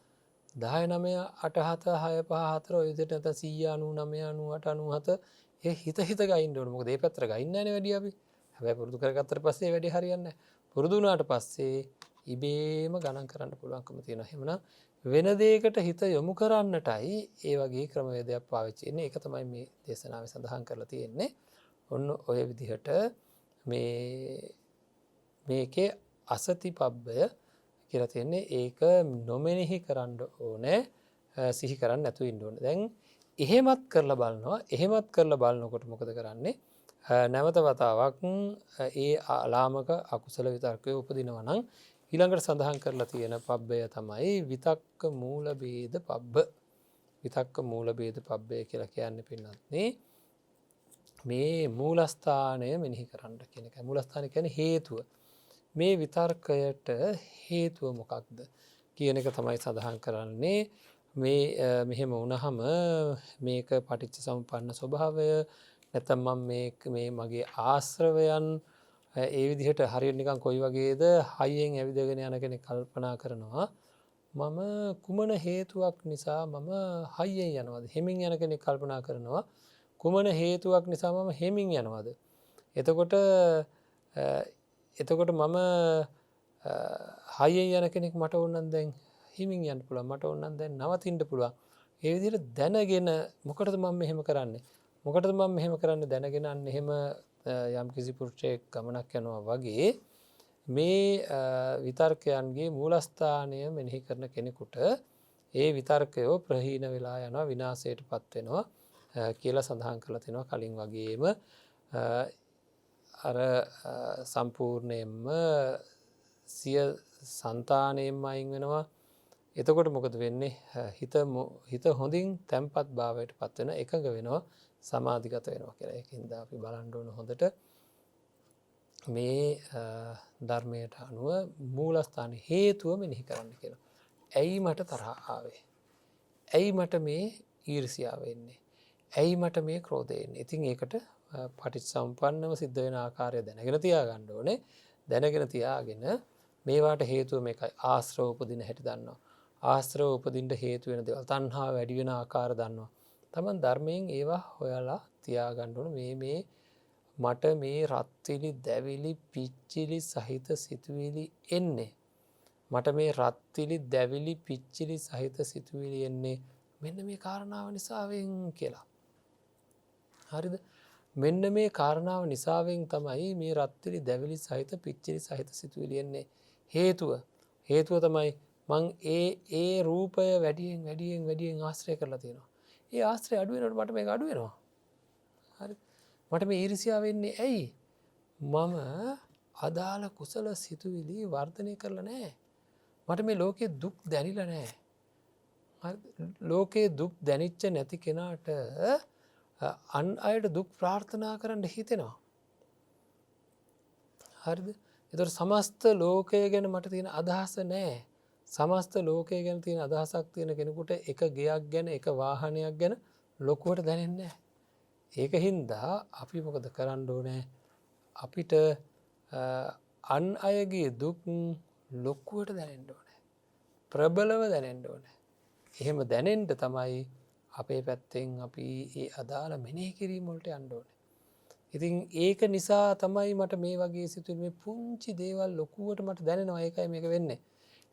[SPEAKER 1] 10 9 8 7 6 5 4 ඔය විදිහට නැත්නම් 100 99 98 97 ඒ හිත ගයින්න ඕනේ. මොකද මේ පැත්තට ගයින්නේ නැහැනේ වැඩි අපි. හැබැයි පුරුදු කරගත්තට පස්සේ ඒ වැඩි හරියන්නේ නැහැ. පුරුදු වුණාට පස්සේ ඉබේම ගණන් කරන්න පුළුවන්කම තියෙනවා. එහෙමනම් වෙන දෙයකට හිත යොමු කරන්නටයි ඒ වගේ ක්‍රමවේදයක් පාවිච්චි වෙන්නේ. ඒක තමයි මේ දේශනාවේ සඳහන් කරලා තියෙන්නේ. ඔන්න ඔය විදිහට මේකේ අසතිපබ්බය කියලා තියෙන්නේ ඒක නොමෙනෙහි කරන්න ඕනේ සිහි කරන්න නැතුව ඉන්න ඕනේ. දැන් එහෙමත් කරලා බලනවා. එහෙමත් කරලා බලනකොට මොකද කරන්නේ? නැවත වතාවක් ඒ ලාමක අකුසල විතර්කය උපදිනවා නම් ඊළඟට සඳහන් කරලා තියෙන පබ්බය තමයි විතක්ක මූල ભેද පබ්බ. විතක්ක මූල ભેද පබ්බය කියලා කියන්නේ පින්නත්නේ මේ මූලස්ථානය මෙනෙහි කරන්න කියන එකයි. මූලස්ථානය කියන්නේ හේතුව. මේ විතර්කයට හේතුව මොකක්ද කියන එක තමයි සඳහන් කරන්නේ. මේ මෙහෙම වුණහම මේක පටිච්ච සමුප්පන්න ස්වභාවය නැත්නම් මම මේ මගේ ආශ්‍රවයන් ඒ විදිහට හරියට නිකන් කොයි වගේද හයියෙන් ඇවිදගෙන යන කෙනෙක් කල්පනා කරනවා මම කුමන හේතුවක් නිසා මම හයියෙන් යනවද? හෙමින් යන කෙනෙක් කල්පනා කරනවා කුමන හේතුවක් නිසා මම හෙමින් යනවද? එතකොට මම හයියෙන් යන කෙනෙක් මට ඕනනම් දැන් හිමින් යන්න පුළුවන්. මට ඕනනම් දැන් නවතින්න පුළුවන්. ඒ විදිහට දැනගෙන මොකටද මම මෙහෙම කරන්නේ? මොකටද මම මෙහෙම කරන්නේ දැනගෙන අන්න එහෙම යම් කිසි පුරුෂයෙක් ගමනක් යනවා වගේ මේ විතර්කයන්ගේ මූලස්ථානය මෙනෙහි කරන කෙනෙකුට ඒ විතර්කය ප්‍රහීන වෙලා යනවා විනාශයටපත් වෙනවා කියලා සඳහන් කරලා තිනවා කලින් වගේම අර සම්පූර්ණයෙන්ම සිය సంతාණයෙන්ම අයින් වෙනවා. එතකොට මොකද වෙන්නේ? හිත හොඳින් තැම්පත් භාවයටපත් වෙන එකඟ වෙනවා සමාධිගත වෙනවා කියලා. ඒකින්ද අපි බලන්න ඕන හොඳට මේ ධර්මයට අනුව මූලස්ථාන හේතුව මෙනෙහි කරන්න කියලා. ඇයි මට තරහ ආවේ. ඇයි මට මේ ඊර්ෂියාව වෙන්නේ. ඇයි මට මේ ක්‍රෝධයෙන්. ඉතින් ඒකට පටිච්චසමුප්පන්නව සිද්ධ වෙන ආකාරය දැනගෙන තියාගන්න ඕනේ. දැනගෙන තියාගෙන මේවාට හේතුව මේකයි ආශ්‍රව උපදින හැටි දන්නවා. ආශ්‍රව උපදින්න හේතු වෙන දේවල් තණ්හාව වැඩි වෙන ආකාර දන්නවා. තමන් ධර්මයෙන් ඒවා හොයලා තියාගන්න ඕන මේ මට මේ රත්විලි දැවිලි පිච්චිලි සහිත සිතුවිලි එන්නේ. මට මේ රත්විලි දැවිලි පිච්චිලි සහිත සිතුවිලි එන්නේ මෙන්න මේ කාරණාව නිසාවෙන් කියලා. හරිද? මෙන්න මේ කාරණාව නිසාවෙන් තමයි මේ රත්විලි දැවිලි සහිත පිච්චිලි සහිත සිතුවිලි එන්නේ. හේතුව තමයි මං ඒ රූපය වැඩියෙන් ආශ්‍රය කරලා තියෙනවා. ඒ ආශ්‍රය අඩු වෙනකොට මට මේක අඩු වෙනවා. හරි? මට මේ ඊර්ෂ්‍යාව වෙන්නේ ඇයි? මම අදාළ කුසල සිතුවිලි වර්ධනය කරලා නැහැ. මට මේ ලෝකයේ දුක් දැනිලා නැහැ. ලෝකයේ දුක් දැනිච්ච නැති කෙනාට අන් අයට දුක් ප්‍රාර්ථනා කරන්න හිතෙනවා. හරිද? ඒතර සමස්ත ලෝකය ගැන මට තියෙන අදහස නැහැ. සමස්ත ලෝකය ගැන තියෙන අදහසක් තියෙන කෙනෙකුට එක ගෙයක් ගැන එක වාහනයක් ගැන ලොකුවට දැනෙන්නේ නැහැ. ඒක හින්දා අපි මොකද කරන්න ඕනේ? අපිට අන් අයගේ දුක් ලොකුවට දැනෙන්න ඕනේ. ප්‍රබලව දැනෙන්න ඕනේ. එහෙම දැනෙන්න තමයි අපේ පැත්තෙන් අපි ඒ අදාළ මෙනෙහි කිරීම වලට යන්න ඕනේ. ඉතින් ඒක නිසා තමයි මට මේ වගේ සිතුවිලි මේ පුංචි දේවල් ලොකුවට මට දැනෙනවා. ඒකයි මේක වෙන්නේ.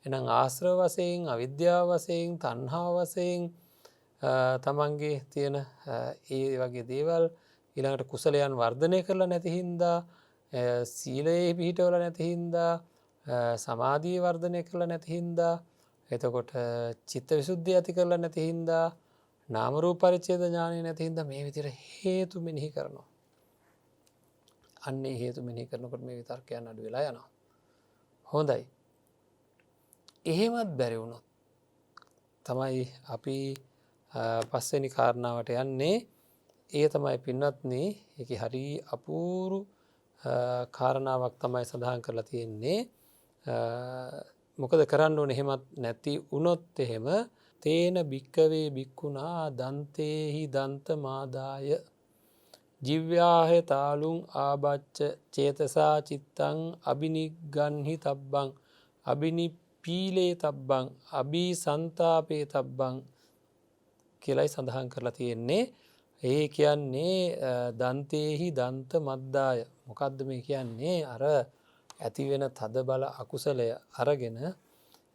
[SPEAKER 1] එහෙනම් ආශ්‍රව වශයෙන්, අවිද්‍යාව වශයෙන්, තණ්හාව වශයෙන් තමන්ගේ තියෙන ඒ වගේ දේවල් ඊළඟට කුසලයන් වර්ධනය කරලා නැති හින්දා, සීලයේ පිහිටවල නැති හින්දා, සමාධිය වර්ධනය කරලා නැති හින්දා, එතකොට චිත්ත විසුද්ධිය ඇති කරලා නැති හින්දා, නාම රූප පරිච්ඡේද ඥානය නැති හින්දා මේ විදිහට හේතු මෙනෙහි කරනවා. අන්නේ හේතු මෙනෙහි කරනකොට මේ විතර්කයන් අඩු වෙලා යනවා. හොඳයි. එහෙමත් බැරි වුණොත් තමයි අපි පස්වෙනි කාරණාවට යන්නේ. ඒ තමයි පින්වත්නි, ඒකේ හරි අපූරු කාරණාවක් තමයි සඳහන් කරලා තියෙන්නේ. මොකද කරන්න ඕනේ එහෙමත් නැති වුණොත් එහෙම තේන භික්කවේ භික්ඛුනා දන්තේහි දන්ත මාදාය ජිව්‍යාහය තාලුං ආබච්ච චේතසා චිත්තං අබිනිග්ගන්හි තබ්බං අබිනිපීලේ තබ්බං අබී සන්තාපේ තබ්බං කියලයි සඳහන් කරලා තියෙන්නේ. ඒ කියන්නේ දන්තේහි දන්ත මද්දාය. මොකක්ද මේ කියන්නේ? අර ඇති වෙන තද බල අකුසලය අරගෙන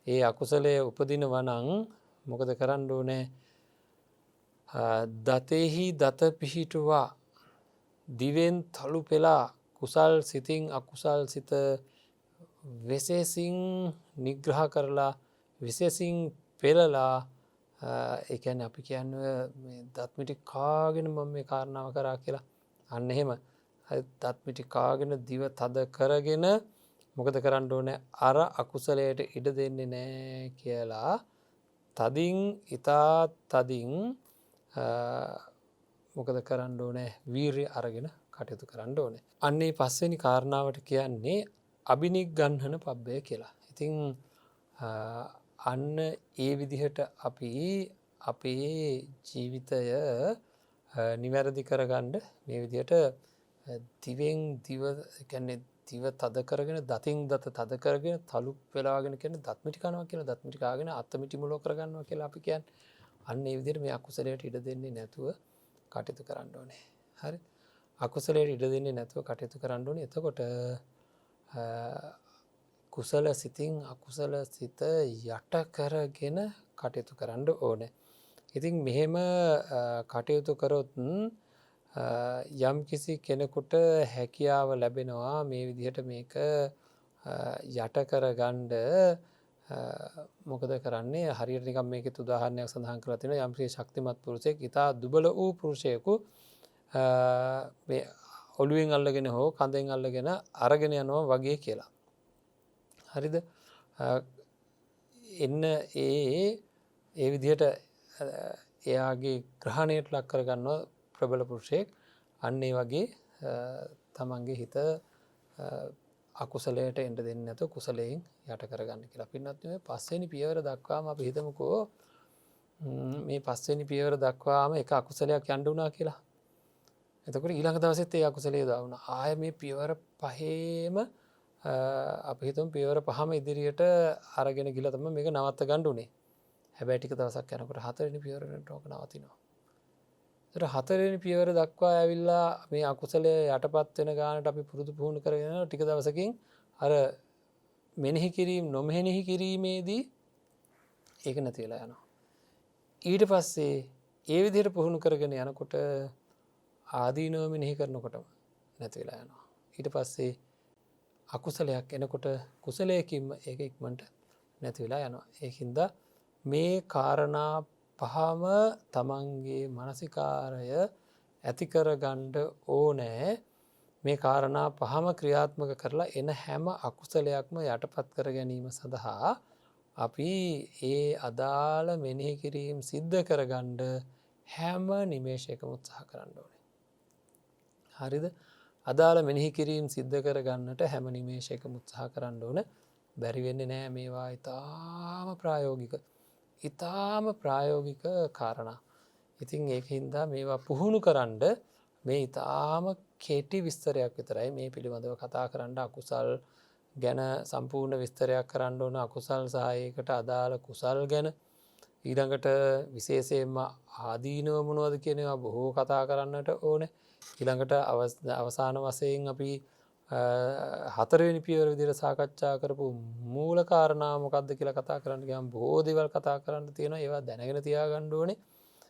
[SPEAKER 1] ඒ අකුසලය උපදිනවා නම් මොකද කරන්න ඕනේ? දතේහි දත පිහිටුවා දිවෙන් තලු පෙලා කුසල් සිතින් අකුසල් සිත විශේෂින් නිග්‍රහ කරලා විශේෂින් පෙළලා ඒ කියන්නේ අපි කියන්නේ මේ දත් මිටි කාගෙන මම මේ කාරණාව කරා කියලා. අන්න එහෙම දත් මිටි කාගෙන දිව තද කරගෙන මොකද කරන්න ඕනේ? අර අකුසලයට ඉඩ දෙන්නේ නැහැ කියලා තදින් ඊතා තදින් මොකද කරන්න ඕනේ? වීරිය අරගෙන කටයුතු කරන්න ඕනේ. අන්නේ පස්වෙනි කාරණාවට කියන්නේ අබිනිග්ගන්හන පබ්බය කියලා. ඉතින් අන්න ඒ විදිහට අපි අපේ ජීවිතය නිවැරදි කරගන්න මේ විදිහට දිවෙන් දිව කියන්නේ දිව තද කරගෙන දතින් දත තද කරගෙන තලු වෙලාගෙන කියන්නේ දත් මිටි කනවා කියලා දත් මිටි කාගෙන අත් මිටි මුලව කරගන්නවා කියලා අපි කියන්නේ. අන්න ඒ විදිහට මේ අකුසලයට ඉඩ දෙන්නේ නැතුව කටයුතු කරන්න ඕනේ. හරි? අකුසලයට ඉඩ දෙන්නේ නැතුව කටයුතු කරන්න ඕනේ. එතකොට කුසල සිතින් අකුසල සිත යට කරගෙන කටයුතු කරන්න ඕනේ. ඉතින් මෙහෙම කටයුතු කරොත් යම් කිසි කෙනෙකුට හැකියාව ලැබෙනවා මේ විදිහට මේක යට කරගන්න. මොකද කරන්නේ? හරියට නිකන් මේකේ උදාහරණයක් සඳහන් කරලා තියෙනවා. යම් කිසි ශක්තිමත් පුරුෂයෙක් ඊටා දුබල වූ පුරුෂයෙකු මේ ඔළුවෙන් අල්ලගෙන හෝ කඳෙන් අල්ලගෙන අරගෙන යනවා වගේ කියලා. හරිද? එන්න ඒ විදිහට එයාගේ ග්‍රහණයට ලක් කරගන්නවා ප්‍රබල පුරුෂයෙක්. අන්න ඒ වගේ තමන්ගේ හිත අකුසලයට එන්න දෙන්නේ නැතුව කුසලයෙන් යට කරගන්න කියලා. පින්නත් මේ පස්වෙනි පියවර දක්වාම අපි හිතමුකෝ මේ පස්වෙනි පියවර දක්වාම එක අකුසලයක් යන්න වුණා කියලා. එතකොට ඊළඟ දවසෙත් ඒ අකුසලයේ දාවුණා. ආය මේ පියවර පහේම අපි හිතමු පියවර පහම ඉදිරියට අරගෙන ගිහලා තමයි මේක නවත්ත ගන්න උනේ. හැබැයි ටික දවසක් යනකොට හතරවෙනි පියවරට ඕක නවතිනවා. ඒතර හතරවෙනි පියවර දක්වා ඇවිල්ලා මේ අකුසලයේ යටපත් වෙන ගානට අපි පුරුදු පුහුණු කරගෙන යනවා. ටික දවසකින් අර මෙනෙහි කිරීම නොමෙනෙහි කිරීමේදී ඒක නැති වෙලා යනවා. ඊට පස්සේ ඒ විදිහට පුහුණු කරගෙන යනකොට ආදීනව මෙනෙහි කරනකොටම නැති වෙලා යනවා. ඊට පස්සේ අකුසලයක් එනකොට කුසලයකින්ම ඒක ඉක්මනට නැති වෙලා යනවා. ඒකින්ද මේ කාරණා පහම තමන්ගේ මානසිකාරය ඇති කරගන්න ඕනේ. මේ කාරණා පහම ක්‍රියාත්මක කරලා එන හැම අකුසලයක්ම යටපත් කර ගැනීම සඳහා අපි ඒ අදාළ මෙනෙහි කිරීම සිද්ධ කරගන්න හැම නිමේෂයකම උත්සාහ කරන්න ඕනේ. හරිද? අදාළ මෙනෙහි කිරීම සිද්ධ කරගන්නට හැම නිමේෂයකම උත්සාහ කරන්න ඕන. බැරි වෙන්නේ නැහැ. මේවා ඊටාම ප්‍රායෝගික කාරණා. ඉතින් ඒකින්ද මේවා පුහුණු කරන්න මේ ඊටාම කෙටි විස්තරයක් විතරයි මේ පිළිබඳව කතා කරන්න. අකුසල් ගැන සම්පූර්ණ විස්තරයක් කරන්න ඕන. අකුසල් සහ ඒකට අදාළ කුසල් ගැන ඊළඟට විශේෂයෙන්ම ආදීනව මොනවද කියන ඒවා බොහෝ කතා කරන්නට ඕනේ. ඊළඟට අවසාන වශයෙන් අපි හතරවෙනි පියවර විදිහට සාකච්ඡා කරපු මූල කාරණා මොකක්ද කියලා කතා කරන්න ගියාම බොහෝ දේවල් කතා කරන්න තියෙනවා. ඒවා දැනගෙන තියාගන්න ඕනේ.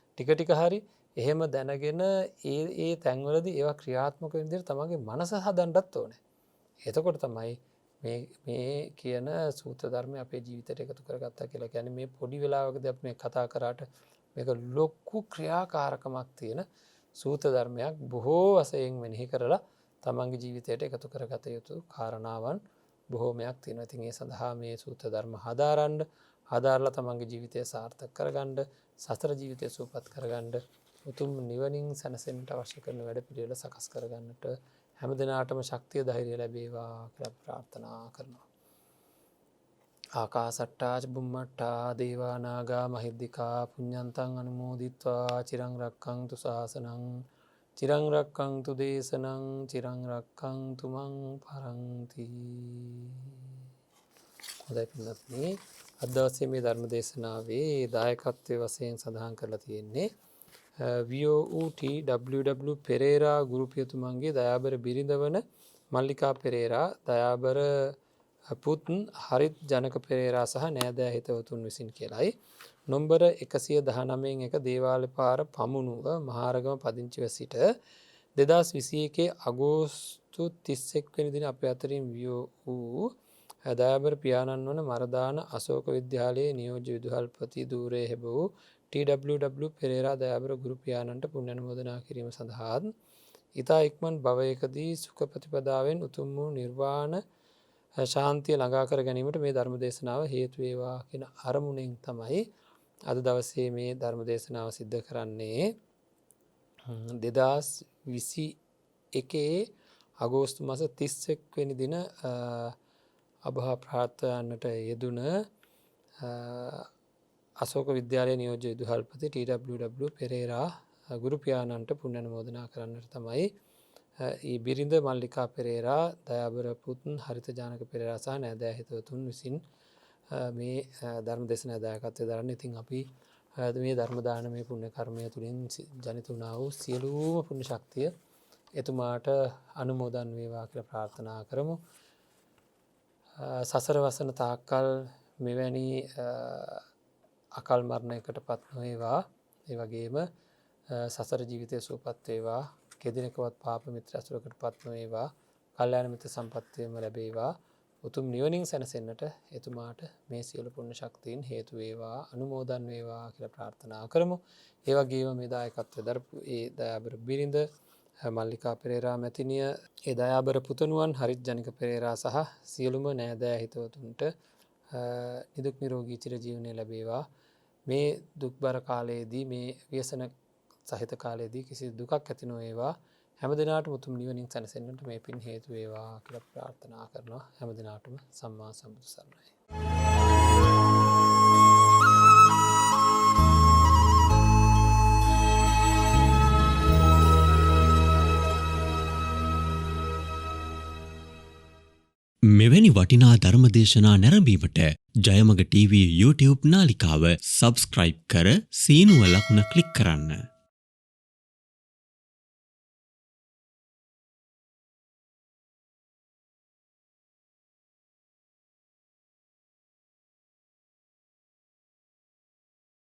[SPEAKER 1] ටික ටික හරි එහෙම දැනගෙන ඒ තැන්වලදී ඒවා ක්‍රියාත්මක වෙන විදිහට තමන්ගේ මනස හදන්නත් ඕනේ. එතකොට තමයි මේ කියන සූත්‍ර ධර්මය අපේ ජීවිතයට එකතු කරගත්තා කියලා කියන්නේ. මේ පොඩි වෙලාවකදී අපි මේ කතා කරාට මේක ලොකු ක්‍රියාකාරකමක් තියෙන සූත්‍ර ධර්මයක්. බොහෝ වශයෙන් මෙනෙහි කරලා තමන්ගේ ජීවිතයට එකතු කරගත යුතු කාරණාවන් බොහෝමයක් තියෙනවා. ඉතින් ඒ සඳහා මේ සූත්‍ර ධර්ම හදාරලා තමන්ගේ ජීවිතය සාර්ථක කරගන්න, සතර ජීවිතය සූපපත් කරගන්න, උතුම් නිවනින් සැනසෙන්නට අවශ්‍ය කරන වැඩපිළිවෙල සකස් කරගන්නට හැම දිනාටම ශක්තිය ධෛර්යය ලැබේවා කියලා ප්‍රාර්ථනා කරනවා. ආකාසට්ටා චුම්මට්ටා දේවා නාග මහිද්దికා පුඤ්ඤන්තං අනුමෝදිත්වා චිරං රක්ඛන්තු ශාසනං චිරං රක්ඛන්තු දේශනං චිරං රක්ඛන්තු මං පරන්ති. හොඳයි පින්වත්නි, අද දවසේ මේ ධර්ම දේශනාවේ දායකත්වයේ වශයෙන් සඳහන් කරලා තියෙන්නේ VOUT පෙරේරා ගුරු පියතුමන්ගේ දයාබර බිරිඳ වන මල්ලිකා පෙරේරා, දයාබර පුත් හරිත් ජනක පෙරේරා සහ නෑදෑ හිතවතුන් විසින් කියලායි. නොම්බර 119 දේවාල පාර පමුණුව මහාරගම පදිංචිව සිට 2021 අගෝස්තු 31 වෙනි දින අප අතරින් වූ දයාබර පියාණන් වන මරදාන අශෝක විද්‍යාලයේ නියෝජ්‍ය විදුහල්පති ධූරයේ හැබූ TW පෙරේරා දයාබර ගුරු පියාණන්ට පුණ්‍යානුමෝදනා කිරීම සඳහා ඉතා ඉක්මන් භවයකදී සුඛ ප්‍රතිපදාවෙන් උතුම් වූ නිර්වාණ ශාන්තිය ළඟා කර ගැනීමට මේ ධර්ම දේශනාව හේතු වේවා කියන අරමුණෙන් තමයි අද දවසේ මේ ධර්ම දේශනාව සිද්ධ කරන්නේ. 2021 අගෝස්තු මාස 31 වෙනි දින අභා ප්‍රාර්ථනාවට යෙදුන අශෝක විද්‍යාලයේ නියෝජ්‍ය විදුහල්පති TW පෙරේරා ගුරු පියාණන්ට පුණ්‍යානුමෝදනා කරන්නට තමයි ඒ බිරිඳ මල්ලිකා පෙරේරා, දයාබර පුත් හරිත ජානක පෙරේරා සහ නෑදෑ හිතවතුන් විසින් මේ ධර්ම දේශනා දායකත්වයෙන් දරන්නේ. ඉතින් අපි මේ ධර්ම දානමය පුණ්‍ය කර්මය තුළින් ජනිත වුණා වූ සියලුම පුණ්‍ය ශක්තිය එතුමාට අනුමෝදන් වේවා කියලා ප්‍රාර්ථනා කරමු. සසර වසන තාක්කල් මෙවැනි අකල් මරණයකට පත් නොවේවා. ඒ වගේම සසර ජීවිතය සුවපත් වේවා. කෙදිනකවත් පාප මිත්‍ර අසුරකට පත් නොවේවා. කල්යාණ මිත්‍ර සම්පත්තියම ලැබේවා. උතුම් නිවනින් සැනසෙන්නට එතුමාට මේ සියලු පුණ්‍ය ශක්තියින් හේතු වේවා, අනුමෝදන් වේවා කියලා ප්‍රාර්ථනා කරමු. ඒ වගේම මේ දායකත්වයෙන් දරපු ඒ දයාබර බිරිඳ මල්ලිකා පෙරේරා මැතිණිය, ඒ දයාබර පුතණුවන් හරිත් ජනික පෙරේරා සහ සියලුම නෑදෑ හිතවතුන්ට නිදුක් නිරෝගී චිරජීවනය ලැබේවා. මේ දුක්බර කාලයේදී, මේ ව්‍යසන සහිත කාලයේදී කිසි දුකක් ඇති නොවේවා. හැම දිනාටම උතුම් නිවනින් සැනසෙන්නට මේ පින් හේතු වේවා කියලා ප්‍රාර්ථනා කරනවා. හැම දිනාටම සම්මා සම්බුදු සරණයි.
[SPEAKER 2] මෙවැනි වටිනා ධර්මදේශනා නැරඹීමට ජයමග TV YouTube නාලිකාව සබස්ක්‍රයිබ් කර සීනුව ලකුණ ක්ලික් කරන්න.